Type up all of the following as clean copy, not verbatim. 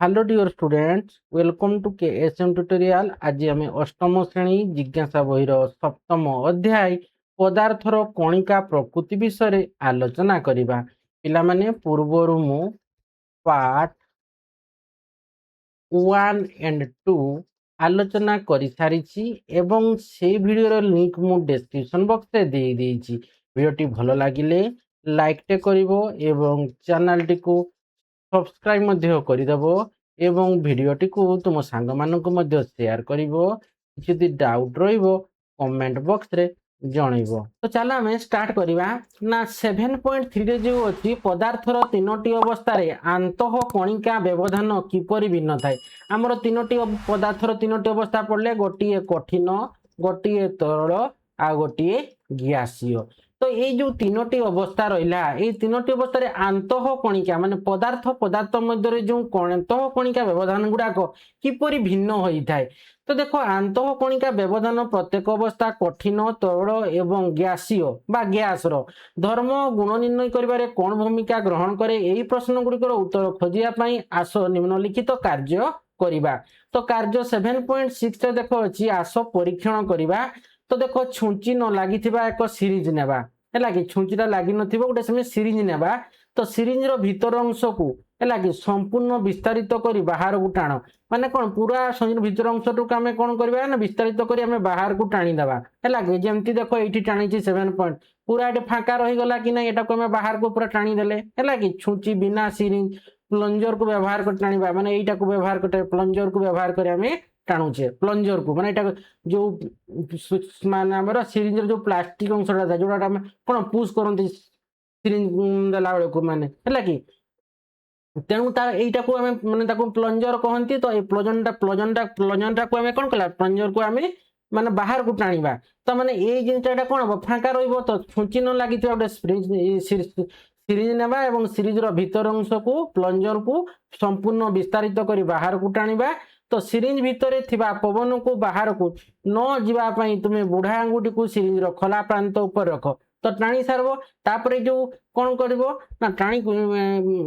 Hello dear students, welcome to KSM tutorial. आज आम अष्टम श्रेणी जिज्ञासा बहिर सप्तम अध्याय पदार्थर कणिका प्रकृति विषय आलोचना करिबा। पिला माने पूर्वरु मु पार्ट 1 एंड 2 आलोचना करि सारिछि एवं से वीडियो लिंक मु डिस्क्रिप्शन बॉक्स रे दे देछि। वीडियोटी भलो लागिले लाइक टे करिवो एवं चैनल टी को सब्सक्राइब मध्य करिदबो एवं वीडियोटी को तुम सांग मानक मध्य शेयर करिवो। यदि डाउट रहिबो कमेंट बॉक्स रे जणैबो। तो चलो हमें स्टार्ट करिवा ना 7.3 रे जो अछि पदार्थर तीनोटी अवस्था रे आंतः कणिका व्यवधान किपरि भिन्न थाए। हमर तीनोटी पदार्थर तीनोटी अवस्था पड़ले गोटिए कठिन, गोटिए तरल आ गोटिए ग्यासीय। तो ये जो तीनोटी अवस्था रहा ये तीनोटी अवस्था रे आंतः कणिका माने पदार्थ पदार्थ मध्य जो अंतः कणिका व्यवधान गुड़ाक किपरि भिन्न होता है। तो देखो आंतः कणिका व्यवधान प्रत्येक अवस्था कठिन, तरल एवं ग्यासीय बा ग्यास धर्म गुण निर्णय करिबारे कौन भूमिका ग्रहण करे। यही प्रश्न गुड़िकर उत्तर खोजिया आस निम्नलिखित कार्य करिबा। तो कार्य 7.6 रे देखो अछि आस परीक्षण करिबा। तो देखो छुंची न लागी एक सीरीज नेबा है कि छुंचीटा लगी नथिबो गोटे समय सीरीज नेबा। तो सीरीज रो भीतर अंश को है कि संपूर्ण विस्तारित करी बाहर को टाण माने कौन पूरा भीतर अंश टू आम कौन करबा ना विस्तारित करी आम बाहर को टाणी देबा है कि जेमती देखो ये टाणी 7 पॉइंट पूरा ये फाँका रहीगला कि ना एटा को आम बाहर को पूरा टाणी देले है कि छुंची बिना सीरीज प्लंजर को व्यवहार कर टाणीबा माने एटा को व्यवहार कर प्लंजर को व्यवहार कर आम टाणुचे प्लंजर को माने जो माने हमर सीरीज जो प्लास्टिक अंशटा था जोटा हम कोन पुश करंती सीरीज देला बेले को माने हैला कि तेणु तार एटा को हमें माने ताको प्लंजर कहंती। तो ए प्लंजरटा को हमें कोन कला प्लंजर को हमें माने बाहर को टाणीबा। तो माने ए जिनटा कोन हो फांका रहिबो तो छुंची न लागितबा गोटे सीरीज नेबा एवं सीरीज रो भीतर अंश को प्लंजर को संपूर्ण विस्तारित करी बाहर को टाणीबा। तो सीरीज भितर थिबा पवन को बाहर को न जीवा पई तुमे बुढ़ा आंगुठी को सीरीज रो खला प्रांत ऊपर रख तो टाणी सारबो। तापरे जो कौन करिवो ना टाणी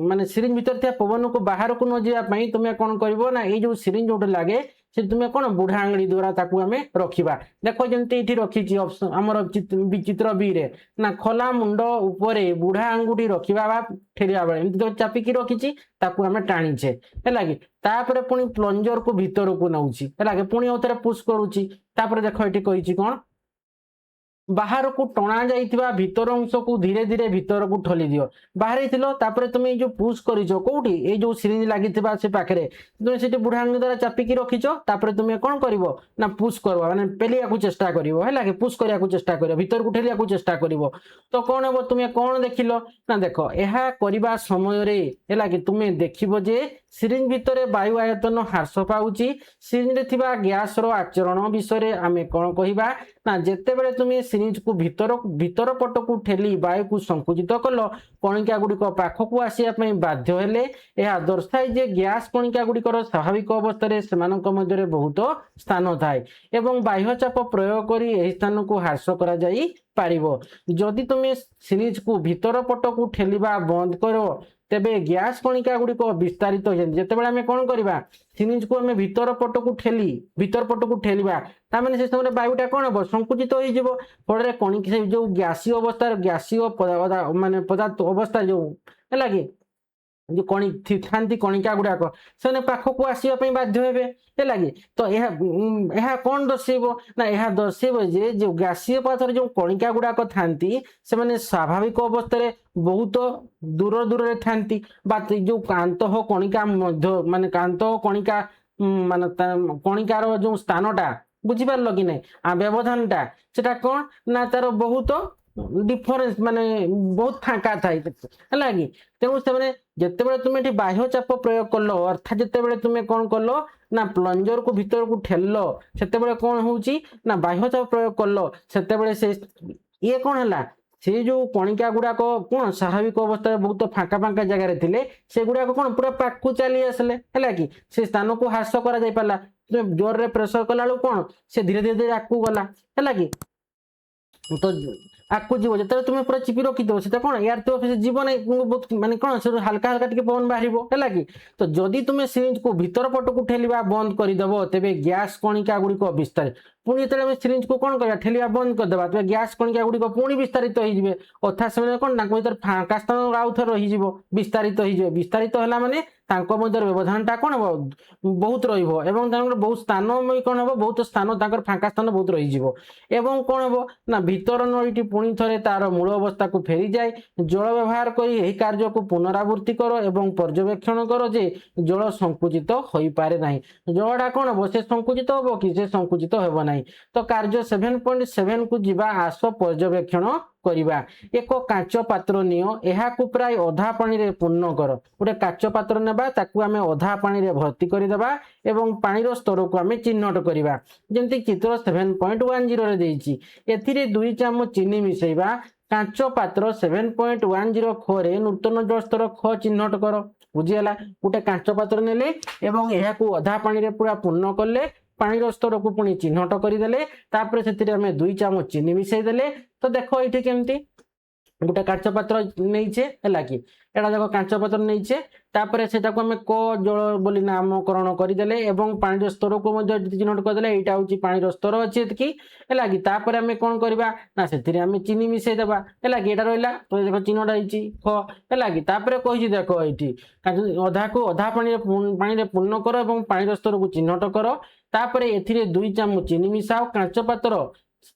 माने सीरीज भितर थिया पवन को बाहर को न जीवा पई तुमे कौन करिवो ना ए जो सीरीज जोटे लागे से तुमे कौन बुढ़ा आंगुठी द्वारा ताकू हमें रखिबा। देखो जेंती एठी रखिची ऑप्शन हमर चित्र बी रे ना खला मुंड ऊपरे बुढ़ा आंगुठी रखिबा बा ठेरिया बेले एमती तो चापिकी रखिची ताकू हमें टाणीचे है कि तापरे पुणी प्लंजर को भीतर को नउची है कि पुणी औथरे पुश करूची। तापरे देखो एठी कहिची कोन बाहर को टणा जाइथिबा भीतर अंश को धीरे धीरे भीतर को ठली दियो बाहर थिलो। तापरे तुमे जो पुश करिचो कोठी ए जो सीरीज लागिथिबा से पाखरे तुमे सेठी बुढ़ा आंगुठी द्वारा चापिकी रखिचो। तापरे तुमे कोन करिवो ना पुश करबो माने पेलिया को चेष्टा करिवो है कि पुश करिया को चेष्टा करिवो भीतर को ठेलिया को चेष्टा करिवो। तो कोन हेबो तुमे कोन देखिलो ना देखो एहा करिबा समय रे है कि तुमे देखिबो जे सीरीज भितर वायु आयतन ह्रास पाउची। सीरीज रे थिबा गैस रो आचरण विषय आमे कोन कहिबा ना जेते बेले तुमे सीरीज को भीतर पट को ठेली वायु को संकुचित कल कणिका गुड़िक पाख को आसवाई बाध्य हेले यह दर्शाए जे गैस कणिका गुड़िकर स्वाभाविक अवस्था सेमानक मध्य बहुत स्थान थाए एवं बाह्य चाप प्रयोग करी एही स्थान को ह्रास करा जाई पारिबो। जदि तुमे सीरीज को भीतर पट को ठेलिबा बंद करो तेबे गैस कणिका गुड़िक विस्तारित हो जाए जिते आम कौन करवा सीरीज को आम भीतर पट को ठेलिबा ताने से समय वायुटा कौन हम संकुचित हो फल कणिका जो गैसीय अवस्था गैसीय माने पदार्थ अवस्था जो है कि जो थांती कणिका गुड़ाक से पाख को आसवाई बाध्य हेबे है कि। तो यह कौन दर्शेब ना यह दर्शेब जे जो गैसीय पदार्थ जो कणिका गुड़ाक थांती से माने स्वाभाविक अवस्था बहुत दूर दूर थांती बा जो कांतः कणिका मध्य माने कांतः कणिका माने कणिकार जो स्थानटा बुझिपार कि नहीं व्यवधानटा सेटा कौन ना तार बहुत डिफरेंस माने बहुत फाँका थाए है कि। तेणु से जिते तुम ये बाह्य चाप प्रयोग कल अर्थात जिते तुम्हें कौन कल ना प्लंजर को भीतर को ठेल से कौन हो ना बाह्य चाप प्रयोग कल से ये कौन है से जो कणिका गुड़ाक कौन स्वाभाविक अवस्था बहुत फाँका फाँका जगार थे से गुड़ाक कौन पूरा पाक को चली आसले है कि से स्थान को ह्रास कर पारा जोर रे प्रेसर कला कौन से धीरे धीरे आगू गला है कि। तो आकु जीव जो तुम पूरा चिपी रखिदेव से कौन यार तो जीव ना बहुत माने कौन से हल्का हल्का टिके पवन बाहर है कि तो जदि तुम सिरिंज को भीतर पटक ठेलिया बंद करदेव तेरे गैस कणिका गुड़िक विस्तारित पुणी जो सिरिंज को कौन कर ठेलिया बंद करदे तेज गैस कणिका गुड़िक पुणी विस्तारित हो अर्थात से कौन भर फाँका स्थान आउ थे रही विस्तारित हो विस्तारित है माने व्यवधानटा कौन हम बहुत बहुत स्थान कौन हम बहुत स्थान फाँका स्थान बहुत रही कौन हम ना भीतर नळीटी पुणी थे तार मूल अवस्था को फेरी जाए जल व्यवहार कर कार्य को पुनरावृत्ति कर एवं पर्यवेक्षण कर जे जल संकुचित हो पारे ना जलटा कौन हम से संकुचित हम कि से संकुचित हेब ना तो कार्य 7.7 को जीवा आस पर्यवेक्षण करवा एक कांच पात्र नियो एहाकू प्राय अधा पानी रे पूर्ण कर गोटे कांच पात्र नेबा ताकू आमे अधा पानी रे भर्ती करदेबा एवं पानी स्तर को आमे चिन्हट करवा जेमती चित्र 7.10 रे देइछि एथिरे 2 चामच चीनी मिसेइबा कांच पात्र 7.10 खोरे नूतन जल स्तर ख चिन्हट कर बुझीगला गोटे कांच पात्र नेले एवं एहाकू अधा पानी रे पूरा पूर्ण करले पानी स्तर को पुणी चिन्हट करदेले तापर से आम 2 चामच चीनी मिसईदेले तो देख ये केमती गोटे कांच पात्र नहीं कि एटा देख कांच पात्र नहीं से आम क जल बोली नामकरण करदेले एवं पानी स्तर को चिन्हट करदे यहाँ हूँ पानी स्तर अच्छे कि है कि आम कौन करवा ना से आम चीनी मिसईदेवा है कि रहा तो देख चिन्हटा ख है कि कही देख ये अधा को अधा पानी पूर्ण कर एवं पानी स्तर को चिन्हट कर तापर एथिरे 2 चामच चीनी मिसाओ कांच पात्र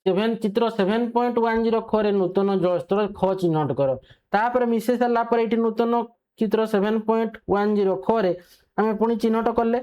7 चित्र 7.10 खोरे नूतन जल स्तर ख चिन्हट कर तापर मिसे सारा पर ये नूतन चित्र 7.10 खोरे आम पुणी चिन्हट कले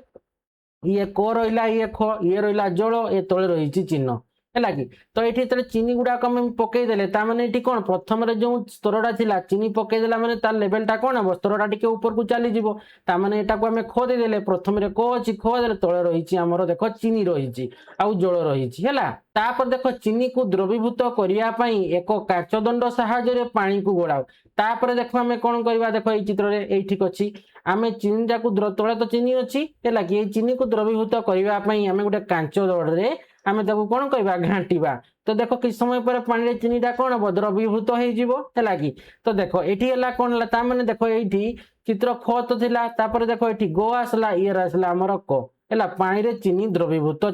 ये क रहा ये ख ये रहा जल ये तले रही चिन्ह है कि तो ये चीनी गुड़ाक पकईदे ताने ये कौन प्रथम जो स्तरटा थिला चीनी पकईदेला माने तार लेवलटा कौन हम स्तरटा टिके ऊपर को चली जीवो ताने एटा को आम ख देदेले प्रथम क अच्छी ख देले तले रही आमर देख चीनी रही आउ जल रही है तापर देख चीनी को द्रवीभूत करने एक काचदंड साहाय्य पानी को गोड़ाओ तापर देख आम कौन करवा देख ये चित्र ये ठीक अच्छी आम चीनी टाक तले तो चीनी अच्छी है कि चीनी को द्रवीभूत करने आम गोटे कांच दड़े आम कौन कह घाटिबा तो देख कि समय पर पानी चीनीटा कौन हम द्रवीभूत है कि तो देख ये कौन है ताने देख ये चित्र ख तो थिला तापर देख ये गो आसला ये आसला आमर क है पानी रे चीनी द्रवीभूत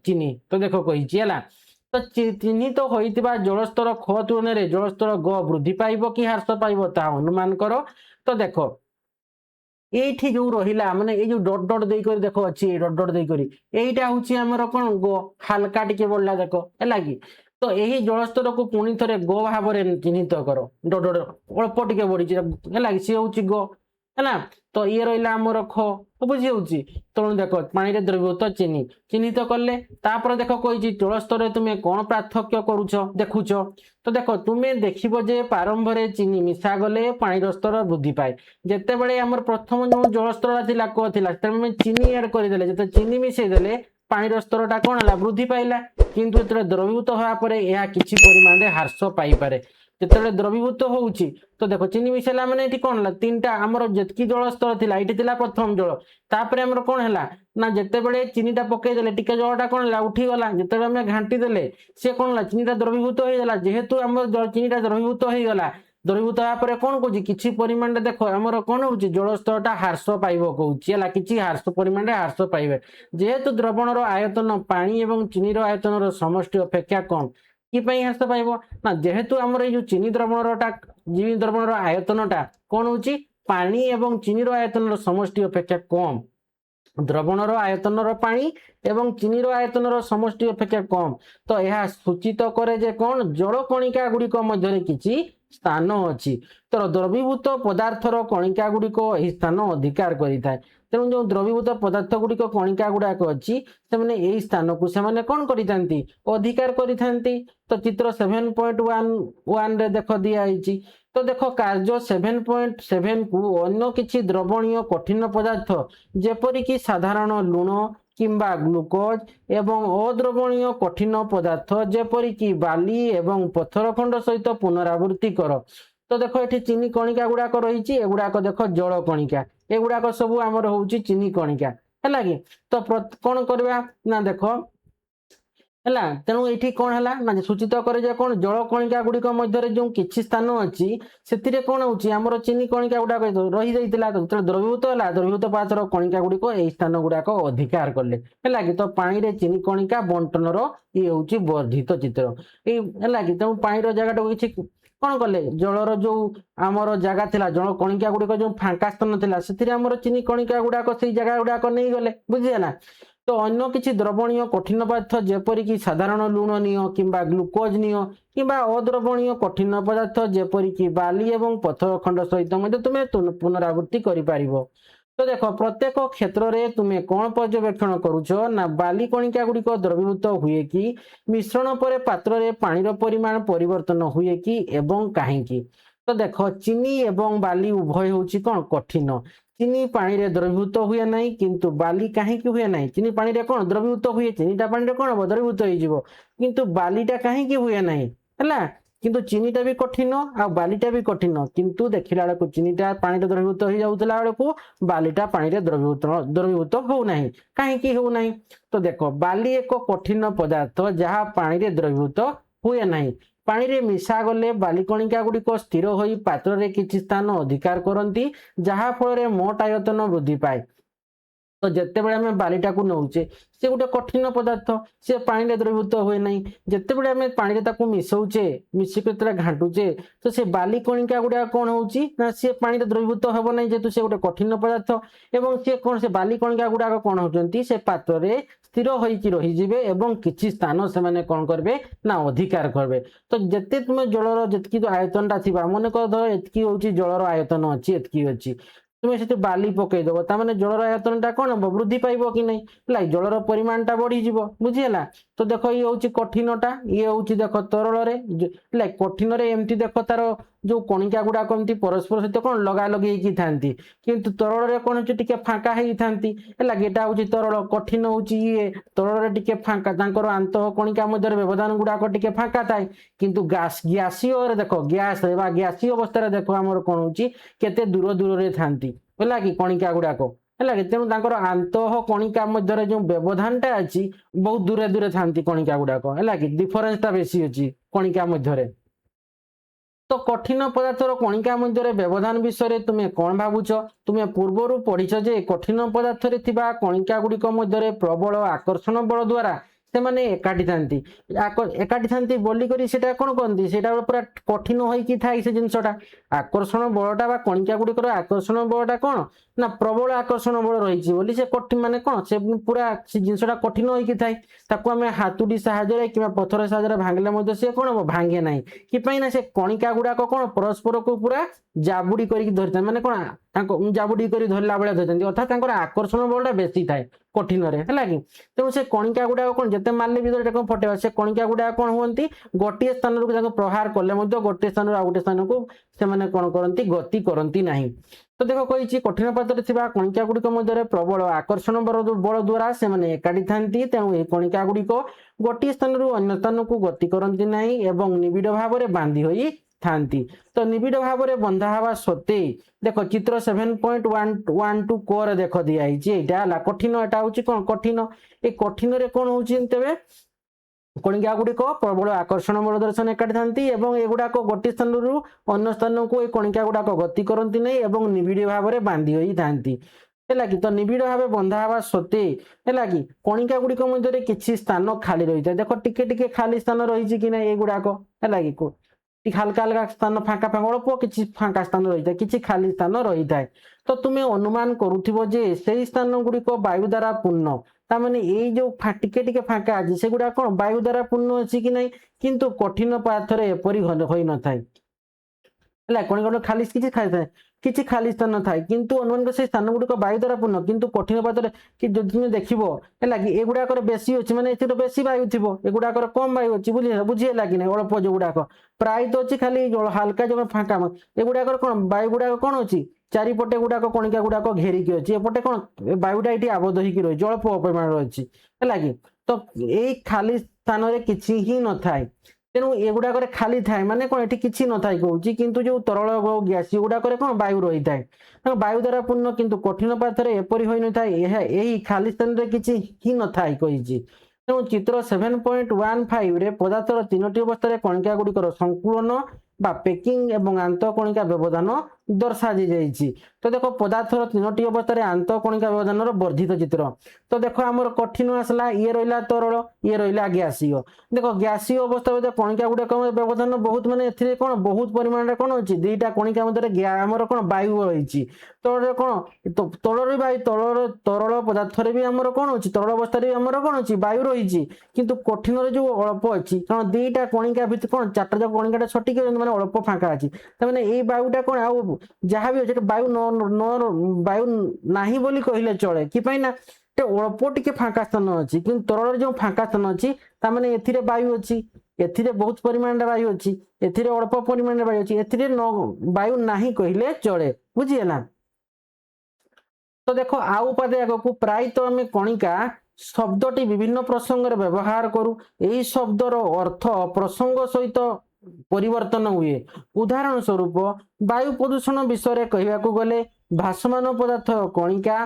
चीनी तो देख कही है तो चिन्हित तो होइतिबा जलस्तर ख तुलन में जलस्तर ग वृद्धि पाइब कि ह्रास पाइब ता अनुमान कर तो देख ये जो रहा माने ये जो डट डट देकर देख अच्छी डट डट देकर यहीटा हूँ आमर कौन गो हाल्का टिके बढ़ला देख है कि तो यही जलस्तर को पुणी थे गो भाव में चिन्हित कर डट डट अल्प टिके बढ़ी है सी हूँ गो है तो ये रहा आमर ख बुझी हूँ तेणु देख पानी रे द्रवीभूत चीनी चिन्हित कले तापर देख कही जलस्तर तुम्हें कौन पार्थक्य करुच देखुच तो देख तुम्हें देखिबो जे प्रारंभ में चीनी मिसा गले पानी स्तर वृद्धि पाए जिते बड़े आम प्रथम जो जलस्तर थिला क थिला चीनी एड करदे जो चीनी मिसईदेले पानी स्तरटा कौन है वृद्धि पाइला किंतु जो द्रवीभूत होगापर यह किसी परिमाण ह्रास पाइपे जिते द्रवीभूत होउची तो देखो चीनी मिसेला मैंने ये कौन है 3टा आमर जी जल स्तर थिला ये थिला प्रथम जल तापर आमर कौन है ना जिते बड़े चीनीटा पकईदे टिके जलटा कौन है उठीगला जिते आम घाटी देले सी कौन है चीनीटा द्रवीभूत होगा जेहेतु आम चीनीटा द्रवीभूत होगा द्रवीभूत होगा कौन कौन किसी परिमाण देख आमर कौन हो जल स्तरटा ह्रास पाइब कौन कि ह्रास परिमाण ह्रास पाइबे जेहेतु द्रवणर आयतन पानी और चीनी आयतन समष्टि अपेक्षा कम कि ह्रास पाइब ना जेहेतु आमर ये चीनी द्रवणरटा चीनी द्रवणर आयतनटा कौन हो पानी एवं चीनी आयतन समष्टि अपेक्षा कम द्रवणर आयतनर पानी एवं चीनी आयतनर समष्टि अपेक्षा कम तो यह सूचित करे जे कौन जल कणिका गुड़िक मध्य किछि स्थान अच्छी तो द्रवीभूत पदार्थर कणिका गुड़िक यही स्थान अधिकार करिथाय तेणु जो द्रवीभूत पदार्थ गुड़िक कणिका गुड़ाक अच्छी से यही स्थान को से कौन करिथांती अधिकार करिथांती तो चित्र 7.11 रे देख दिखाई तो देख कार्य 7.7 को अन्य किछि द्रवणीय कठिन पदार्थ जेपरिक साधारण लुण किंबा ग्लुकोज एवं अद्रवणीय कठिन पदार्थ जेपरिक बाली एवं पत्थर खंड सहित पुनरावृत्ति कर तो देख ये चीनी कणिका गुड़ाक रही एगुड़ाक देख जल कणिका एगुड़ाक सब आमर हूँ चीनी कणिका है कि तो कौन करवा ना देख ହେଲା। ତେଣୁ ଏଇଠି କଣ ହେଲା ନା ସୂଚିତ କରେ ଯେ କଣ ଜଳ କଣିକା ଗୁଡ଼ିକ ମଧ୍ୟରେ ଯେଉଁ କିଛି ସ୍ଥାନ ଅଛି ସେଥିରେ କଣ ହଉଛି ଆମର ଚିନି କଣିକା ଗୁଡାକ ରହିଯାଇଥିଲା, ଯେତେବେଳେ ଦ୍ରବୀଭୂତ ହେଲା ଦ୍ରବୀଭୂତ ପଦାର୍ଥର କଣିକା ଗୁଡ଼ିକ ଏଇ ସ୍ଥାନ ଗୁଡାକ ଅଧିକାର କଲେ, ହେଲା କି। ତ ପାଣିରେ ଚିନି କଣିକା ବଣ୍ଟନର ଇଏ ହଉଛି ବର୍ଦ୍ଧିତ ଚିତ୍ର ଏଇ, ହେଲା କି। ତେଣୁ ପାଣିର ଜାଗାଟାକୁ କିଛି କଣ କଲେ, ଜଳର ଯୋଉ ଆମର ଜାଗା ଥିଲା, ଜଳ କଣିକା ଗୁଡ଼ିକ ଯୋଉ ଫାଙ୍କା ସ୍ଥାନ ଥିଲା ସେଥିରେ ଆମର ଚିନି କଣିକା ଗୁଡାକ ସେଇ ଜାଗା ଗୁଡାକ ନେଇଗଲେ, ବୁଝିହେଲା। ତ ଅନ୍ୟ କିଛି ଦ୍ରବଣୀୟ କଠିନ ପଦାର୍ଥ ଯେପରିକି ସାଧାରଣ ଲୁଣ ନିଅ କିମ୍ବା ଗ୍ଲୁକୋଜ ନିଅ କିମ୍ବା ଅଦ୍ରବଣୀୟ କଠିନ ପଦାର୍ଥ ଯେପରିକି ବାଲି ଏବଂ ପଥର ଖଣ୍ଡ ସହିତ ମଧ୍ୟ ତୁମେ ପୁନରାବୃତ୍ତି କରିପାରିବ। ତ ଦେଖ ପ୍ରତ୍ୟେକ କ୍ଷେତ୍ରରେ ତୁମେ କଣ ପର୍ଯ୍ୟବେକ୍ଷଣ କରୁଛ ନା ବାଲି କଣିକା ଗୁଡ଼ିକ ଦ୍ରବୀଭୂତ ହୁଏ କି, ମିଶ୍ରଣ ପରେ ପାତ୍ରରେ ପାଣିର ପରିମାଣ ପରିବର୍ତ୍ତନ ହୁଏ କି ଏବଂ କାହିଁକି। ତ ଦେଖ ଚିନି ଏବଂ ବାଲି ଉଭୟ ହେଉଛି କଣ କଠିନ। ଚିନି ପାଣିରେ ଦ୍ରବୀଭୂତ ହୁଏ ନାହିଁ, କିନ୍ତୁ ବାଲି କାହିଁକି ହୁଏ ନାହିଁ? ଚିନି ପାଣିରେ କଣ ଦ୍ରବୀଭୂତ ହୁଏ, ଚିନିଟା ପାଣିରେ କଣ ହବ ଦ୍ରବୀଭୂତ ହେଇଯିବ, କିନ୍ତୁ ବାଲିଟା କାହିଁକି ହୁଏ ନାହିଁ, ହେଲା। କିନ୍ତୁ ଚିନିଟା ବି କଠିନ ଆଉ ବାଲିଟା ବି କଠିନ, କିନ୍ତୁ ଦେଖିଲା ବେଳକୁ ଚିନିଟା ପାଣିରେ ଦ୍ରବୀଭୂତ ହେଇଯାଉଥିଲା ବେଳକୁ ବାଲିଟା ପାଣିରେ ଦ୍ରବୀଭୂତ ହଉନାହିଁ। କାହିଁକି ହଉନାହିଁ? ତ ଦେଖ ବାଲି ଏକ କଠିନ ପଦାର୍ଥ ଯାହା ପାଣିରେ ଦ୍ରବୀଭୂତ ହୁଏ ନାହିଁ। ପାଣିରେ ମିଶା ଗଲେ ବାଲି କଣିକା ଗୁଡ଼ିକ ସ୍ଥିର ହୋଇ ପାତ୍ରରେ କିଛି ସ୍ଥାନ ଅଧିକାର କରନ୍ତି, ଯାହା ଫଳରେ ମୋଟ ଆୟତନ ବୃଦ୍ଧି ପାଏ। ତ ଯେତେବେଳେ ଆମେ ବାଲିଟାକୁ ନଉଛେ ସେ ଗୋଟେ କଠିନ ପଦାର୍ଥ, ସେ ପାଣିରେ ଦ୍ରବୀଭୂତ ହୁଏ ନାହିଁ। ଯେତେବେଳେ ଆମେ ପାଣିରେ ତାକୁ ମିଶଉଛେ, ମିଶିକି ଯେତେବେଳେ ଘାଣ୍ଟୁଛେ, ତ ସେ ବାଲି କଣିକା ଗୁଡାକ କଣ ହଉଛି ନା ସେ ପାଣିରେ ଦ୍ରବୀଭୂତ ହବ ନାହିଁ, ଯେହେତୁ ସେ ଗୋଟେ କଠିନ ପଦାର୍ଥ। ଏବଂ ସେ କଣ ସେ ବାଲି କଣିକା ଗୁଡାକ କଣ ହଉଛନ୍ତି ସେ ପାତ୍ରରେ ସ୍ଥିର ହୋଇକି ରହିଯିବେ ଏବଂ କିଛି ସ୍ଥାନ ସେମାନେ କଣ କରିବେ ନା ଅଧିକାର କରିବେ। ତ ଯେତେ ତୁମେ ଜଳର ଯେତିକି ଆୟତନଟା ଥିବା, ମନେକର ଧର ଏତିକି ହଉଛି ଜଳର ଆୟତନ ଅଛି, ଏତିକି ଅଛି, ତୁମେ ସେଠି ବାଲି ପକେଇଦବ, ତାମାନେ ଜଳର ଆୟତନଟା କଣ ହବ ବୃଦ୍ଧି ପାଇବ କି ନାହିଁ, ହେଲା। ଜଳର ପରିମାଣଟା ବଢିଯିବ, ବୁଝିହେଲା। ତ ଦେଖ ଇଏ ହଉଛି କଠିନଟା, ଇଏ ହଉଛି ଦେଖ ତରଳରେ, ହେଲା। କଠିନରେ ଏମିତି ଦେଖ ତାର ଯୋଉ କଣିକା ଗୁଡାକ ଏମିତି ପରସ୍ପର ସହିତ କଣ ଲଗା ଲଗି ହେଇକି ଥାନ୍ତି, କିନ୍ତୁ ତରଳରେ କଣ ହଉଛି ଟିକେ ଫାଙ୍କା ହେଇଥାନ୍ତି, ହେଲା। ଏଟା ହଉଛି ତରଳ, କଠିନ ହଉଛି ଇଏ, ତରଳରେ ଟିକେ ଫାଙ୍କା, ତାଙ୍କର ଆନ୍ତଃ କଣିକା ମଧ୍ୟରେ ବ୍ୟବଧାନ ଗୁଡାକ ଟିକେ ଫାଙ୍କା ଥାଏ। କିନ୍ତୁ ଗ୍ୟାସୀୟରେ ଦେଖ, ଗ୍ୟାସ ବା ଗ୍ୟାସୀୟ ଅବସ୍ଥାରେ ଦେଖ ଆମର କଣ ହଉଛି କେତେ ଦୂର ଦୂରରେ ଥାନ୍ତି, ହେଲା କି କଣିକା ଗୁଡାକ, ହେଲା କି। ତେଣୁ ତାଙ୍କର ଆନ୍ତଃ କଣିକା ମଧ୍ୟରେ ଯୋଉ ବ୍ୟବଧାନଟା ଅଛି ବହୁତ ଦୂରେ ଦୂରେ ଥାନ୍ତି କଣିକା ଗୁଡାକ, ହେଲା କି। ଡିଫରେନ୍ସଟା ବେଶୀ ଅଛି କଣିକା ମଧ୍ୟରେ। ତ କଠିନ ପଦାର୍ଥର କଣିକା ମଧ୍ୟରେ ବ୍ୟବଧାନ ବିଷୟରେ ତୁମେ କଣ ଭାବୁଛ? ତୁମେ ପୂର୍ବରୁ ପଢିଛ ଯେ କଠିନ ପଦାର୍ଥରେ ଥିବା କଣିକା ଗୁଡ଼ିକ ମଧ୍ୟରେ ପ୍ରବଳ ଆକର୍ଷଣ ବଳ ଦ୍ୱାରା ସେମାନେ ଏକାଠି ଥାନ୍ତି। ଏକାଠି ଥାନ୍ତି ବୋଲିକରି ସେଟା କଣ କରନ୍ତି, ସେଟା ପୁରା କଠିନ ହୋଇକି ଥାଏ ସେ ଜିନିଷଟା। ଆକର୍ଷଣ ବଳଟା ବା କଣିକା ଗୁଡ଼ିକର ଆକର୍ଷଣ ବଳଟା କଣ ନା ପ୍ରବଳ ଆକର୍ଷଣ ବଳ ରହିଛି ବୋଲି ସେ ମାନେ କଣ ସେ ପୁରା ସେ ଜିନିଷଟା କଠିନ ହୋଇକି ଥାଏ। ତାକୁ ଆମେ ହାତୁଡ଼ି ସାହାଯ୍ୟରେ କିମ୍ବା ପଥର ସାହାଯ୍ୟରେ ଭାଙ୍ଗିଲେ ମଧ୍ୟ ସେ କଣ ହବ ଭାଙ୍ଗେ ନାହିଁ। କି ପାଇଁ ନା ସେ କଣିକା ଗୁଡାକ କଣ ପରସ୍ପରକୁ ପୁରା ଜାବୁଡି କରିକି ଧରିଥାନ୍ତି, ମାନେ କଣ ତାଙ୍କ ଜାବୁଡି କରି ଧରିଲା ଭଳିଆ ଧରିଥାନ୍ତି, ଅର୍ଥାତ୍ ତାଙ୍କର ଆକର୍ଷଣ ବଳଟା ବେଶୀ ଥାଏ କଠିନରେ, ହେଲା କି। ତେଣୁ ସେ କଣିକା ଗୁଡାକ କଣ ଯେତେ ମାରିଲେ ବି ଏଟା କଣ ଫଟେଇବା, ସେ କଣିକା ଗୁଡାକ କଣ ହୁଅନ୍ତି ଗୋଟିଏ ସ୍ଥାନରୁ ତାଙ୍କୁ ପ୍ରହାର କଲେ ମଧ୍ୟ ଗୋଟିଏ ସ୍ଥାନରୁ ଆଉ ଗୋଟେ ସ୍ଥାନକୁ ସେମାନେ କଣ କରନ୍ତି ଗତି କରନ୍ତି ନାହିଁ। ତ ଦେଖ କହିଛି କଠିନ ପାତ୍ରରେ ଥିବା କଣିକା ଗୁଡିକ ମଧ୍ୟରେ ପ୍ରବଳ ଆକର୍ଷଣ ବଳ ଦ୍ୱାରା ସେମାନେ ଏକାଠି ଥାନ୍ତି, ତେଣୁ ଏହି କଣିକା ଗୁଡିକ ଗୋଟିଏ ସ୍ଥାନରୁ ଅନ୍ୟ ସ୍ଥାନକୁ ଗତି କରନ୍ତି ନାହିଁ ଏବଂ ନିବିଡ଼ ଭାବରେ ବାନ୍ଧି ହୋଇ ଥାନ୍ତି। ତ ନିବିଡ଼ ଭାବରେ ବନ୍ଧା ହେବା ସତ୍ତ୍ୱେ ଦେଖ ଚିତ୍ର 7.112 ରେ ଦେଖ ଦିଆଯାଇଛି, ଏଇଟା ହେଲା କଠିନ, ଏଟା ହଉଛି କଣ କଠିନ। ଏ କଠିନରେ କଣ ହଉଛି ତେବେ କଣିକା ଗୁଡିକ ପ୍ରବଳ ଆକର୍ଷଣ ବଳ ଦ୍ୱାରା ସେମାନେ ଏକାଠି ଥାନ୍ତି ଏବଂ ଏଗୁଡାକ ଗୋଟିଏ ସ୍ଥାନରୁ ଅନ୍ୟ ସ୍ଥାନକୁ ଏ କଣିକା ଗୁଡାକ ଗତି କରନ୍ତି ନାହିଁ ଏବଂ ନିବିଡ଼ ଭାବରେ ବାନ୍ଧି ହୋଇଥାନ୍ତି, ହେଲା କି। ତ ନିବିଡ଼ ଭାବେ ବନ୍ଧା ହେବା ସତ୍ତ୍ୱେ, ହେଲା କି, କଣିକା ଗୁଡିକ ମଧ୍ୟରେ କିଛି ସ୍ଥାନ ଖାଲି ରହିଥାଏ। ଦେଖ ଟିକେ ଟିକେ ଖାଲି ସ୍ଥାନ ରହିଛି କି ନାହିଁ ଏଗୁଡାକ, ହେଲା କି। ହାଲକା ହାଲକା ସ୍ଥାନ ଫାଙ୍କା ଫାଙ୍କା ଅଳ୍ପ କିଛି ଫାଙ୍କା ସ୍ଥାନ ରହିଥାଏ, କିଛି ଖାଲି ସ୍ଥାନ ରହିଥାଏ। ତ ତୁମେ ଅନୁମାନ କରୁଥିବ ଯେ ସେଇ ସ୍ଥାନ ଗୁଡିକ ବାୟୁ ଦ୍ୱାରା ପୂର୍ଣ୍ଣ। ତାମାନେ ଏଇ ଯୋଉ ଟିକେ ଟିକେ ଫାଙ୍କା ଅଛି ସେଗୁଡା କଣ ବାୟୁ ଦ୍ୱାରା ପୂର୍ଣ୍ଣ ଅଛି କି ନାହିଁ, କିନ୍ତୁ କଠିନ ପଦାର୍ଥରେ ଏପରି ହୋଇନଥାଏ, ହେଲା। କଣିକା ଖାଲି କିଛି ଖାଲି ସ୍ଥାନ ଥାଏ, କିନ୍ତୁ ଅନୁମାନ ସେଇ ସ୍ଥାନ ଗୁଡିକ ବାୟୁ ଦ୍ୱାରା ପୂର୍ଣ୍ଣ, କିନ୍ତୁ କଠିନ ପଦାର୍ଥରେ କି ଯଦି ତୁମେ ଦେଖିବ, ହେଲା କି, ଏଗୁଡାକର ବେଶୀ ଅଛି, ମାନେ ଏଥିରେ ବେଶୀ ବାୟୁ ଥିବ, ଏଗୁଡାକର କମ ବାୟୁ ଅଛି, ବୁଝିହେଲା କି ନାହିଁ। ଅଳ୍ପ ଯୋଉଗୁଡାକ ପ୍ରାୟତଃ ଅଛି ଖାଲି ହାଲକା ଯୋଉ ଫାଙ୍କା, ଏଗୁଡାକର କଣ ବାୟୁ ଗୁଡାକ କଣ ଅଛି ଚାରିପଟେ ଗୁଡାକ କଣିକା ଗୁଡାକ ଘେରିକି ଅଛି, ଏପଟେ କଣ ବାୟୁଟା ଏଠି ଆବଦ୍ଧ ହେଇକି ରହିଛି, ଅଳ୍ପ ପରିମାଣରେ ଅଛି, ହେଲା କି। ତ ଏଇ ଖାଲି ସ୍ଥାନରେ କିଛି ହିଁ ନଥାଏ, ତେଣୁ ଏଗୁଡାକରେ ଖାଲି ଥାଏ, ମାନେ କଣ ଏଠି କିଛି ନଥାଏ କହୁଛି, କିନ୍ତୁ ଯୋଉ ତରଳ ଗ୍ୟାସ ଗୁଡାକରେ କଣ ବାୟୁ ରହିଥାଏ, ବାୟୁ ଦ୍ୱାରା ପୂର୍ଣ୍ଣ, କିନ୍ତୁ କଠିନ ପଦାର୍ଥରେ ଏପରି ହୋଇନଥାଏ, ଏହା ଏହି ଖାଲି ସ୍ଥାନରେ କିଛି ହିଁ ନଥାଏ କହିଛି। ତେଣୁ ଚିତ୍ର 7.15 ପଦାର୍ଥର ତିନୋଟି ଅବସ୍ଥାରେ କଣିକା ଗୁଡ଼ିକର ସଂକୁଳନ বা পেকিং এবং আন্তঃকণিকা ব্যবধান দর্শাযি যাইছি। তো দেখো পদার্থর তিনোটি অবস্থায় আন্তঃকণিকা ব্যবধানর বর্ধিত চিত্র। তো দেখো আমার কঠিন আসলা ইয়ে রহিলা তরল ইয়ে রহিলা গ্যাসীয়। দেখো গ্যাসীয় অবস্থা মধ্যে কণিকা গুড়িক ব্যবধান বহুত মানে এথিরে কোন বহুত পরিমাণে কোন হচ্ছে দুইটা কণিকা মধ্যে আমার কোন বায়ু রয়েছে। তଳରେ কোন তଳରେ বায়ু তরল পদার্থরে বি আমার কোন হচ্ছে তরল অবস্থায় আমার কোন হচ্ছে বায়ু রয়েছে। কিন্তু কঠিনরে যে অল্প ଅଛି কারণ দুইটা কণিকা ভিতরে কোন চারটা যাক কণিকাটা ছটিক মানে অল্প ফাঁকা আছে তার মানে এই বায়ুটা কোন আউ যাহা বি আছে বায়ু বায়ু ନାହିଁ ବୋଲି କହିଲେ ଚଳେ କି ପାଇଁ ନା অল্প টিকে ফাঁকা স্থান ଅଛି কিন্তু তরলের যে ফাঁকা স্থান ଅଛି তার মানে এথিরে বায়ু ଅଛି এথিরে বহুত পরিমাণରେ বায়ু ଅଛି এথিরে অল্প পরিমাণରେ বায়ু ଅଛି এথিরে বায়ু ନାହିଁ କହିଲେ চଳେ বুঝিলা। তো দেখো আউ পাদে আগকু প্রায় তো আমি কণিকা শব্দটি বিভিন্ন প্রসঙ্গে ব্যবহার করু এই শব্দর অর্থ প্রসঙ্গ সহিত পরিবর্তন হুয়ে। উদাহরণ স্বরূপ বায়ু প্রদূষণ বিষয়ে কহিবাকু গলে ভাসমান পদার্থ কণিকা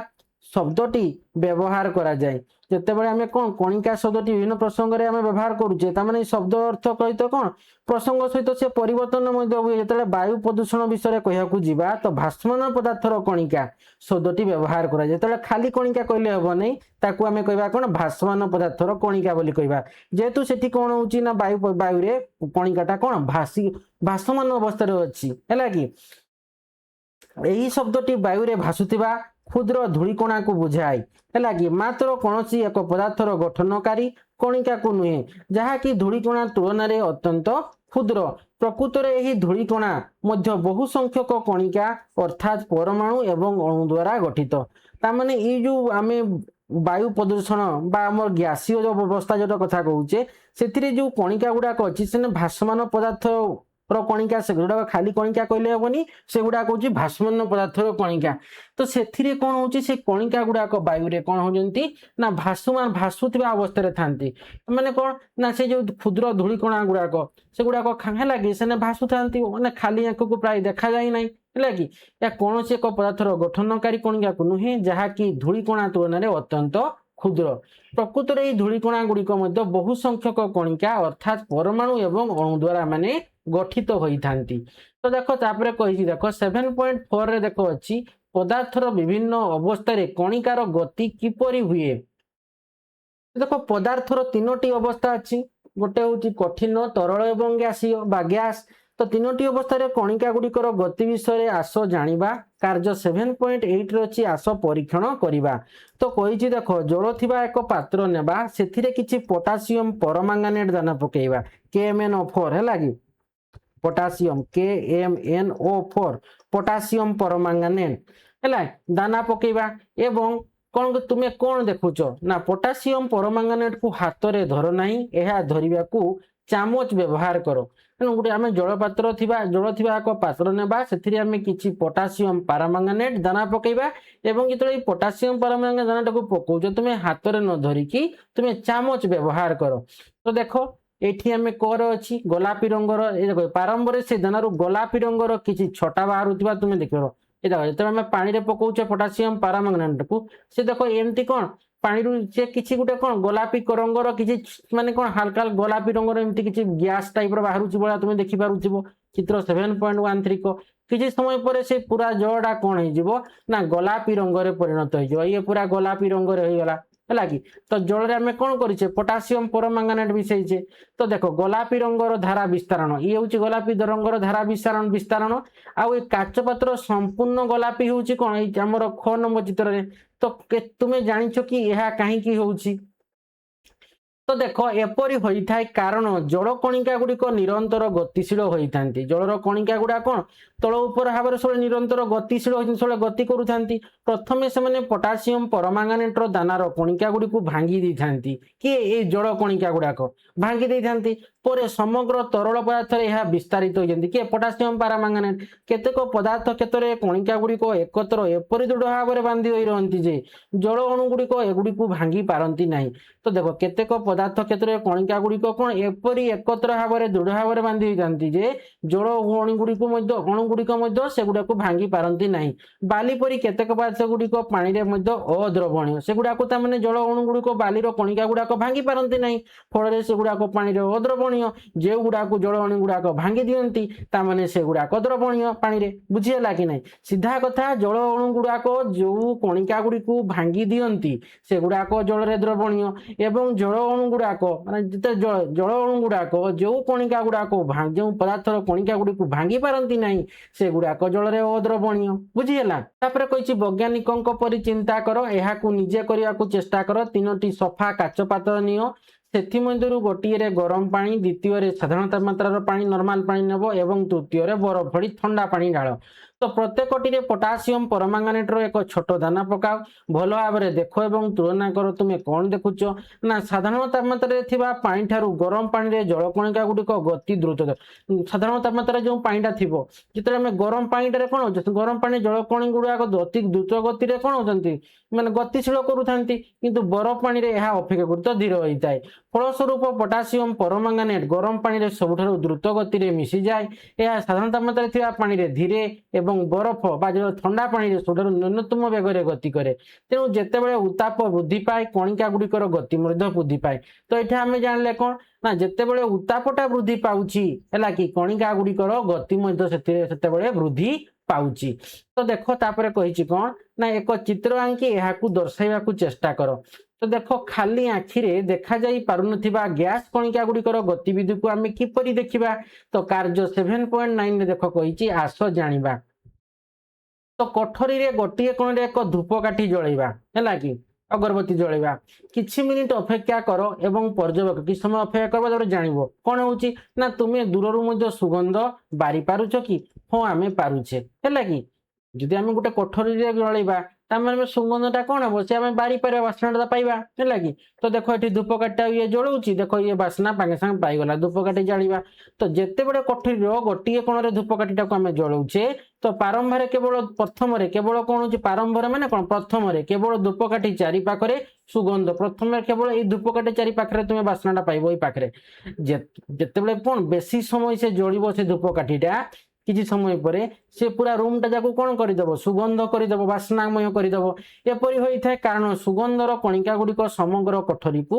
শব্দটি ব্যবহার করা যায়। যেতবে আমি কোন কণিকা শব্দটি বিভিন্ন প্রসঙ্গে আমি ব্যবহার করুছে তার মানে শব্দ অর্থ সহিত কোন প্রসঙ্গ সহিত সে পরিবর্তন হুয়ে। যেতবে বায়ু প্রদূষণ বিষয়ে কহিবাকু যা তো ভাসমান পদার্থর কণিকা শব্দটি ব্যবহার করা যায়। যেতবে খালি কণিকা কইলে হব নাই তাকে আমি কইবা কোন ভাসমান পদার্থর কণিকা বলি কইবা। যেহেতু সেটি কোন হচ্ছে না বায়ুরে কণিকাটা কোন ভাসমান অবস্থায় অছি হেলা কি এই শব্দটি বায়ুরে ভাসুথিবা ক্ষুদ্র ধূଳିকଣାକୁ ବୁଝାଏ ହେଲା କି ମାତ୍ର କୌଣସି ଏକ ପଦାର୍ଥର ଗଠନକାରୀ କଣିକାକୁ ନୁହେଁ ଯାହାକି ଧୂଳିକଣା ତୁଳନାରେ ଅତ୍ୟନ୍ତ ক্ষুদ্র। ପ୍ରକୃତରେ ଏହି ଧୂଳିକଣା ମଧ୍ୟ বহু ସଂଖ୍ୟକ କଣିକା ଅର୍ଥାତ୍ ପରମାଣୁ ଏବଂ ଅଣୁ ଦ୍ୱାରା ଗଠିତ। ତାମାନେ ଏଇ ଯୋଉ ଆମେ ବାୟୁ ପ୍ରଦୂଷଣ ବା ଆମର ଗ୍ୟାସୀୟ ଯୋଉ ଅବସ୍ଥା ଯୋଉଟା କଥା କହୁଛେ ସେଥିରେ ଯୋଉ କଣିକା ଗୁଡାକ ଅଛି ସେନେ ଭାସମାନ ପଦାର୍ଥ କଣିକା ସେଗୁଡାକ ଖାଲି କଣିକା କହିଲେ ହବନି ସେଗୁଡାକ ହଉଛି ଭାସମାନ ପଦାର୍ଥର କଣିକା। ତ ସେଥିରେ କଣ ହଉଛି ସେ କଣିକା ଗୁଡାକ ବାୟୁରେ କଣ ହଉଛନ୍ତି ନା ଭାସୁଥିବା ଅବସ୍ଥାରେ ଥାନ୍ତି। ମାନେ କଣ ନା ସେ ଯୋଉ କ୍ଷୁଦ୍ର ଧୂଳିକଣା ଗୁଡାକ ସେଗୁଡାକ ହେଲା କି ସେନେ ଭାସୁଥାନ୍ତି ମାନେ ଖାଲି ଆંખକୁ ପ୍ରାୟ ଦେଖାଯାଏ ନାହିଁ ହେଲା କି ଏହା କୌଣସି ଏକ ପଦାର୍ଥର ଗଠନକାରୀ କଣିକାକୁ ନୁହେଁ ଯାହାକି ଧୂଳିକଣା ତୁଳନାରେ ଅତ୍ୟନ୍ତ ক্ষুদ্র। ପ୍ରକୃତରେ এই ଧୂଳିକଣା ଗୁଡିକ ମଧ୍ୟ ବହୁ ସଂଖ୍ୟକ କଣିକା ଅର୍ଥାତ୍ ପରମାଣୁ ଏବଂ ଅଣୁ ଦ୍ୱାରା ମାନେ ଗଠିତ ହୋଇଥାନ୍ତି। ତ ଦେଖ ତାପରେ କହିଛି ଦେଖ 7.4 ରେ ଦେଖ ଅଛି ପଦାର୍ଥର ବିଭିନ୍ନ ଅବସ୍ଥାରେ କଣିକାର ଗତି କିପରି ହୁଏ। ଦେଖ ପଦାର୍ଥର ତିନୋଟି ଅବସ୍ଥା ଅଛି ଗୋଟେ ହେଉଛି କଠିନ ତରଳ ଏବଂ ଗ୍ୟାସୀୟ ବା ଗ୍ୟାସ। ତ ତିନୋଟି ଅବସ୍ଥାରେ କଣିକା ଗୁଡ଼ିକର ଗତି ବିଷୟରେ ଆସ ଜାଣିବା। କାର୍ଯ୍ୟ 7.8 ରେ ଅଛି ଆସ ପରୀକ୍ଷଣ କରିବା। ତ କହିଛି ଦେଖ ଜଳ ଥିବା ଏକ ପାତ୍ର ନେବା ସେଥିରେ କିଛି ପୋଟାସିୟମ ପରମାଙ୍ଗାନେଟ୍ ଦାନା ପକେଇବା KMnO4 ହେଲା କି पोटासियम KMnO4 पोटासियम परमांगानेट है दाना पकेबा एवं कौन तुम्हें कौन देखुच ना पोटासियम परमांगानेट को हाथ में धर नहीं यह धरवा को चामच व्यवहार करो। तेणु गोटे आम जलपात्र जल थी एक पात्र नेबा से किसी पोटासियम परमांगानेट दाना पकेबा एवं जो पोटासियम परमांगानेट दाना को पकाउछ तुम्हें हाथ में न धरिकी तुम्हें चामच व्यवहार करो। तो देखो एठी आमे कर अछि गोलापी रंगर ए देखो प्रारंभ से दानारू गोलापी रंगर किछि छटा बाहरुथिबा तुमे देखिरो ए देखो जते आमे पानी रे पकाउछ पोटासियम परमांगानेट को से देखो एमती कोन पानी रू से किछि गुटे कोन गोलापी रंगर किछि माने कोन हल्का गोलापी रंगर एमती किछि गैस टाइप रो बाहरुछि बोला तुमे देखि पारुथिबो चित्र 7.13 को किछि समय पर से पूरा जड़टा कोन हे जिवो ना गोलापी रंगर परिणत हो जिवो ये पूरा गोलापी रंगर हो गला है कि तो जल आम कौन करे पोटासियम परमांगानेट मिसैचे। तो देखो गोलापी रंगर धारा विस्तारण ये हूँ गोलापी रंगर धारा विस्तारण विस्तारण आउ काच पात्र संपूर्ण गोलापी हूँ कौन आमर ख नंबर चित्र में। तो तुम्हें जानिछ कि यह कहीं होउछि। तो देख एपरी होता है कारण जल कणिका गुड़िक निरंतर गतिशील होता जलर कणिका गुड़ा कौन तल उपर भाव सब निरंतर गतिशील होती गति करूँ प्रथम से पोटासियम परमांगानेटर दानार कणिका गुड़ी को भांगी देती कि ये जल कणिका गुड़ाक भांगी देती ପରେ ସମଗ୍ର ତରଳ ପଦାର୍ଥରେ ଏହା ବିସ୍ତାରିତ ହୋଇଛନ୍ତି କିଏ ପଟାସିୟମ ପାରାମାଙ୍ଗାନେଟ୍। କେତେକ ପଦାର୍ଥ କ୍ଷେତ୍ରରେ କଣିକା ଗୁଡ଼ିକ ଏକତ୍ର ଏପରି ଦୃଢ଼ ଭାବରେ ବାନ୍ଧି ହୋଇ ରହନ୍ତି ଯେ ଜଳ ଅଣୁ ଗୁଡ଼ିକ ଏଗୁଡ଼ିକୁ ଭାଙ୍ଗି ପାରନ୍ତି ନାହିଁ। ତ ଦେଖ କେତେକ ପଦାର୍ଥ କ୍ଷେତ୍ରରେ କଣିକା ଗୁଡ଼ିକ କ'ଣ ଏପରି ଏକତ୍ର ଭାବରେ ଦୃଢ଼ ଭାବରେ ବାନ୍ଧି ହୋଇଥାନ୍ତି ଯେ ଜଳ ଅଣୁ ଗୁଡ଼ିକ ମଧ୍ୟ ସେଗୁଡ଼ାକୁ ଭାଙ୍ଗି ପାରନ୍ତି ନାହିଁ। ବାଲି ପରି କେତେକ ପଦାର୍ଥ ଗୁଡ଼ିକ ପାଣିରେ ମଧ୍ୟ ଅଦ୍ରବଣୀୟ, ସେଗୁଡ଼ାକୁ ତାମାନେ ଜଳ ଅଣୁ ଗୁଡ଼ିକ ବାଲିର କଣିକା ଗୁଡ଼ାକ ଭାଙ୍ଗି ପାରନ୍ତି ନାହିଁ, ଫଳରେ ସେଗୁଡ଼ାକ ପାଣିରେ ଅଦ୍ରବଣୀୟ। ଯେଉଁଗୁଡ଼ାକୁ ଜଳ ଅଣୁ ଗୁଡ଼ାକ ଭାଙ୍ଗି ଦିଅନ୍ତି ତାମାନେ ସେଗୁଡ଼ାକ ଦ୍ରବଣୀୟ ପାଣିରେ। ବୁଝିହେଲା କି ନାହିଁ? ସିଧା କଥା, ଜଳ ଅଣୁ ଗୁଡ଼ାକ ଯେଉଁ କଣିକା ଗୁଡ଼ିକୁ ଭାଙ୍ଗି ଦିଅନ୍ତି ସେଗୁଡ଼ାକ ଜଳରେ ଦ୍ରବଣୀୟ, ଏବଂ ଜଳ ଅଣୁ ଗୁଡ଼ାକ ମାନେ ଯେତେ ଜଳ ଅଣୁ ଗୁଡ଼ାକ ଯେଉଁ କଣିକା ଗୁଡ଼ାକ ଯେଉଁ ପଦାର୍ଥର କଣିକା ଗୁଡ଼ିକୁ ଭାଙ୍ଗି ପାରନ୍ତି ନାହିଁ ସେଗୁଡ଼ାକ ଜଳରେ ଅଦ୍ରବଣୀୟ। ବୁଝିହେଲା? ତାପରେ କହିଛି ବୈଜ୍ଞାନିକଙ୍କ ପରି ଚିନ୍ତା କର, ଏହାକୁ ନିଜେ କରିବାକୁ ଚେଷ୍ଟା କର। 3ଟି ସଫା କାଚ ପାତ୍ର ନିଅ, ସେଥିମଧ୍ୟରୁ ଗୋଟିଏରେ ଗରମ ପାଣି, ଦ୍ୱିତୀୟରେ ସାଧାରଣ ତାପମାତ୍ରାର ପାଣି ନର୍ମାଲ ପାଣି ନେବ ଏବଂ ତୃତୀୟରେ ବରଫ ଭଳି ଥଣ୍ଡା ପାଣି ଢାଳ। ତ ପ୍ରତ୍ୟେକଟିରେ ପଟାସିୟମ ପରମାଙ୍ଗାନେଟ୍ର ଏକ ଛୋଟ ଦାନା ପକାଅ। ଭଲ ଭାବରେ ଦେଖ ଏବଂ ତୁଳନା କର। ତୁମେ କ'ଣ ଦେଖୁଛ ନା ସାଧାରଣ ତାପମାତ୍ରାରେ ଥିବା ପାଣି ଠାରୁ ଗରମ ପାଣିରେ ଜଳ କଣିକା ଗୁଡ଼ିକ ଗତି ଦ୍ରୁତ। ସାଧାରଣ ତାପମାତ୍ରାରେ ଯେଉଁ ପାଣିଟା ଥିବ, ଯେତେବେଳେ ଆମେ ଗରମ ପାଣିଟାରେ କ'ଣ ହଉଛି, ଗରମ ପାଣି ଜଳ କଣି ଗୁଡ଼ାକ ଅତି ଦ୍ରୁତ ଗତିରେ କ'ଣ ହଉଛନ୍ତି ମାନେ ଗତିଶୀଳ କରୁଥାନ୍ତି, କିନ୍ତୁ ବରଫ ପାଣିରେ ଏହା ଅପେକ୍ଷାକୃତ ଧୀର ହୋଇଥାଏ। ଫଳସ୍ୱରୂପ ପଟାସିୟମ ପରମାଙ୍ଗାନେଟ୍ ଗରମ ପାଣିରେ ସବୁଠାରୁ ଦ୍ରୁତ ଗତିରେ ମିଶିଯାଏ। ଏହା ସାଧାରଣ ତାପମାତ୍ରାରେ ଥିବା ପାଣିରେ ଧୀରେ ଏବଂ ବରଫ ବା ଥଣ୍ଡା ପାଣିରେ ସବୁଠାରୁ ନ୍ୟୁନତମ ବେଗରେ ଗତି କରେ। ତେଣୁ ଯେତେବେଳେ ଉତ୍ତାପ ବୃଦ୍ଧି ପାଏ କଣିକା ଗୁଡ଼ିକର ଗତି ମଧ୍ୟ ବୃଦ୍ଧି ପାଏ। ତ ଏଠି ଆମେ ଜାଣିଲେ କ'ଣ ନା ଯେତେବେଳେ ଉତ୍ତାପଟା ବୃଦ୍ଧି ପାଉଛି ହେଲା କି କଣିକା ଗୁଡ଼ିକର ଗତି ମଧ୍ୟ ସେତେବେଳେ ବୃଦ୍ଧି ପାଉଛି। ତ ଦେଖ ତାପରେ କହିଛି କ'ଣ ନା ଏକ ଚିତ୍ର ଆଙ୍କି ଏହାକୁ ଦର୍ଶାଇବାକୁ ଚେଷ୍ଟା କର। ତ ଦେଖ ଖାଲି ଆଖିରେ ଦେଖାଯାଇ ପାରୁନଥିବା ଗ୍ୟାସ କଣିକା ଗୁଡ଼ିକର ଗତିବିଧିକୁ ଆମେ କିପରି ଦେଖିବା? ତ କାର୍ଯ୍ୟ 7.9ରେ ଦେଖ କହିଛି ଆସ ଜାଣିବା। ତ କୋଠରୀରେ ଗୋଟିଏ କୋଣରେ ଏକ ଧୂପକାଠି ଜଳେଇବା, ହେଲା କି ଅଗରବତୀ ଜଳେଇବା। କିଛି ମିନିଟ ଅପେକ୍ଷା କର ଏବଂ ପର୍ଯ୍ୟବେକ୍ଷଣ। କିଛି ସମୟ ଅପେକ୍ଷା କରିବା ତାପରେ ଜାଣିବ କ'ଣ ହେଉଛି ନା ତୁମେ ଦୂରରୁ ମଧ୍ୟ ସୁଗନ୍ଧ ବାରି ପାରୁଛ କି? ହଁ ଆମେ ପାରୁଛେ, ହେଲା କି। ଯଦି ଆମେ ଗୋଟେ କୋଠରୀରେ ଜଳେଇବା ତାମାନେ ଆମେ ସୁଗନ୍ଧଟା କ'ଣ ହେବ ସେ ଆମେ ବାରି ପାରିବା, ବାସ୍ନାଟା ପାଇବା, ହେଲା କି। ତ ଦେଖ ଏଠି ଧୂପକାଠିଟା ଇଏ ଜଳଉଛି, ଦେଖ ଇଏ ବାସ୍ନା ସାଙ୍ଗେ ସାଙ୍ଗେ ପାଇଗଲା। ଧୂପକାଠି ଜାଳିବା। ତ ଯେତେବେଳେ କୋଠରୀର ଗୋଟିଏ କୋଣରେ ଧୂପକାଠିଟାକୁ ଆମେ ଜଳଉଛେ ତ ପ୍ରାରମ୍ଭରେ ପ୍ରଥମରେ କେବଳ କ'ଣ ହେଉଛି ପ୍ରାରମ୍ଭରେ ମାନେ କ'ଣ ପ୍ରଥମରେ କେବଳ ଧୂପକାଠି ଚାରି ପାଖରେ ସୁଗନ୍ଧ, ପ୍ରଥମେ କେବଳ ଏଇ ଧୂପକାଠି ଚାରି ପାଖରେ ତୁମେ ବାସ୍ନାଟା ପାଇବ ଏଇ ପାଖରେ। ଯେତେବେଳେ କ'ଣ ବେଶୀ ସମୟ ସେ ଜଳିବ ସେ ଧୂପକାଠିଟା, କିଛି ସମୟ ପରେ ସେ ପୁରା ରୁମଟା ଯାକୁ କ'ଣ କରିଦେବ ସୁଗନ୍ଧ କରିଦେବ, ବାସ୍ନାମୟ କରିଦେବ। ଏପରି ହୋଇଥାଏ କାରଣ ସୁଗନ୍ଧର କଣିକା ଗୁଡ଼ିକ ସମଗ୍ର କୋଠରୀକୁ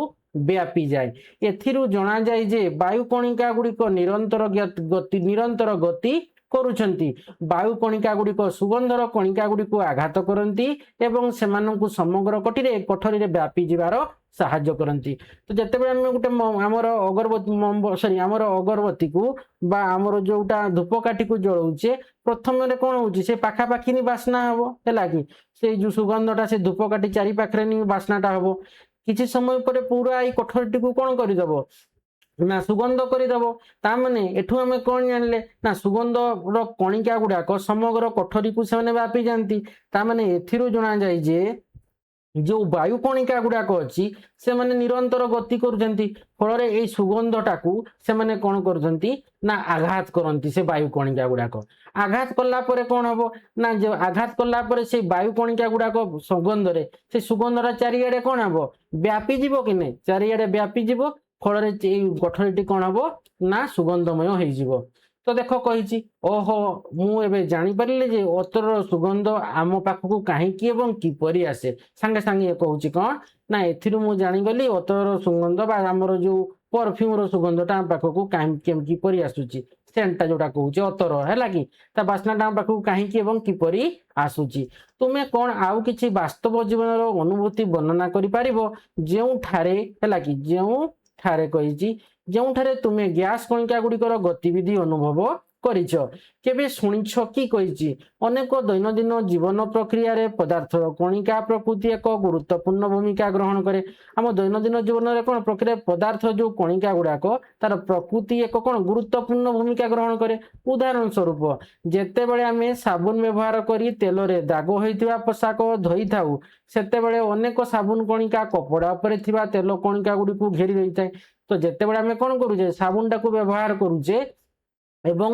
ବ୍ୟାପିଯାଏ। ଏଥିରୁ ଜଣାଯାଏ ଯେ ବାୟୁ କଣିକା ଗୁଡ଼ିକ ନିରନ୍ତର ଗତି କରୁଛନ୍ତି। ବାୟୁ କଣିକା ଗୁଡ଼ିକ ସୁଗନ୍ଧର କଣିକା ଗୁଡ଼ିକୁ ଆଘାତ କରନ୍ତି ଏବଂ ସେମାନଙ୍କୁ ସମଗ୍ର କୋଠରୀରେ ବ୍ୟାପି ଯିବାର ସାହାଯ୍ୟ କରନ୍ତି। ତ ଯେତେବେଳେ ଆମେ ଗୋଟେ ଆମର ଅଗରବତୀକୁ ବା ଆମର ଯୋଉଟା ଧୂପକାଠିକୁ ଜଳଉଛେ ପ୍ରଥମରେ କ'ଣ ହେଉଛି ସେ ପାଖାପାଖି ବାସ୍ନା ହେବ, ହେଲା କି। ସେଇ ଯୋଉ ସୁଗନ୍ଧଟା ସେ ଧୂପକାଠି ଚାରି ପାଖରେ ବାସ୍ନାଟା ହେବ। କିଛି ସମୟ ପରେ ପୁରା ଏଇ କୋଠରୀଟିକୁ କ'ଣ କରିଦେବ ନା ସୁଗନ୍ଧ କରିଦେବ। ତାମାନେ ଏଠୁ ଆମେ କ'ଣ ଜାଣିଲେ ନା ସୁଗନ୍ଧର କଣିକା ଗୁଡ଼ାକ ସମଗ୍ର କୋଠରୀକୁ ସେମାନେ ବ୍ୟାପି ଯାଆନ୍ତି। ତାମାନେ ଏଥିରୁ ଜଣାଯାଏ ଯେ ଯେଉଁ ବାୟୁ କଣିକା ଗୁଡ଼ାକ ଅଛି ସେମାନେ ନିରନ୍ତର ଗତି କରୁଛନ୍ତି, ଫଳରେ ଏଇ ସୁଗନ୍ଧଟାକୁ ସେମାନେ କ'ଣ କରୁଛନ୍ତି ନା ଆଘାତ କରନ୍ତି। ସେ ବାୟୁ କଣିକା ଗୁଡ଼ାକ ଆଘାତ କଲା ପରେ କ'ଣ ହେବ ନା ଆଘାତ କଲା ପରେ ସେଇ ବାୟୁ କଣିକା ଗୁଡ଼ାକ ସୁଗନ୍ଧରେ ସେ ସୁଗନ୍ଧଟା ଚାରିଆଡ଼େ କ'ଣ ହେବ ବ୍ୟାପିଯିବ କି ନାହିଁ, ଚାରିଆଡ଼େ ବ୍ୟାପିଯିବ। ଫଳରେ ଏଇ କୋଠରୀଟି କ'ଣ ହେବ ନା ସୁଗନ୍ଧମୟ ହେଇଯିବ। ତ ଦେଖ କହିଛି ଓହୋ ମୁଁ ଏବେ ଜାଣିପାରିଲି ଯେ ଅତରର ସୁଗନ୍ଧ ଆମ ପାଖକୁ କାହିଁକି ଏବଂ କିପରି ଆସେ। ସାଙ୍ଗେ ସାଙ୍ଗେ କହୁଛି କ'ଣ ନା ଏଥିରୁ ମୁଁ ଜାଣିଗଲି ଅତରର ସୁଗନ୍ଧ ବା ଆମର ଯେଉଁ ପରଫ୍ୟୁମର ସୁଗନ୍ଧଟା ଆମ ପାଖକୁ କିପରି ଆସୁଛି। ସେଣ୍ଟଟା ଯୋଉଟା କହୁଛି ଅତର, ହେଲା କି ତା ବାସ୍ନାଟା ଆମ ପାଖକୁ କାହିଁକି ଏବଂ କିପରି ଆସୁଛି। ତୁମେ କ'ଣ ଆଉ କିଛି ବାସ୍ତବ ଜୀବନର ଅନୁଭୂତି ବର୍ଣ୍ଣନା କରିପାରିବ ଯେଉଁଠାରେ, ହେଲା କି ଯେଉଁଠାରେ କହିଛି ଯେଉଁଠାରେ ତୁମେ ଗ୍ୟାସ କଣିକା ଗୁଡ଼ିକର ଗତିବିଧି ଅନୁଭବ କରିଛ? କେବେ ଶୁଣିଛ କି କହିଛି? ଅନେକ ଦୈନନ୍ଦିନ ଜୀବନ ପ୍ରକ୍ରିୟାରେ ପଦାର୍ଥର କଣିକା ପ୍ରକୃତି ଏକ ଗୁରୁତ୍ୱପୂର୍ଣ୍ଣ ଭୂମିକା ଗ୍ରହଣ କରେ। ଆମ ଦୈନନ୍ଦିନ ଜୀବନରେ କ'ଣ ପ୍ରକ୍ରିୟା ପଦାର୍ଥ ଯେଉଁ କଣିକା ଗୁଡ଼ାକ ତାର ପ୍ରକୃତି ଏକ କ'ଣ ଗୁରୁତ୍ୱପୂର୍ଣ୍ଣ ଭୂମିକା ଗ୍ରହଣ କରେ। ଉଦାହରଣ ସ୍ୱରୂପ ଯେତେବେଳେ ଆମେ ସାବୁନ ବ୍ୟବହାର କରି ତେଲରେ ଦାଗ ହୋଇଥିବା ପୋଷାକ ଧୋଇଥାଉ ସେତେବେଳେ ଅନେକ ସାବୁନ କଣିକା କପଡ଼ା ଉପରେ ଥିବା ତେଲ କଣିକା ଗୁଡ଼ିକୁ ଘେରି ରହିଥାଏ। ତ ଯେତେବେଳେ ଆମେ କ'ଣ କରୁଛେ ସାବୁନଟାକୁ ବ୍ୟବହାର କରୁଛେ ଏବଂ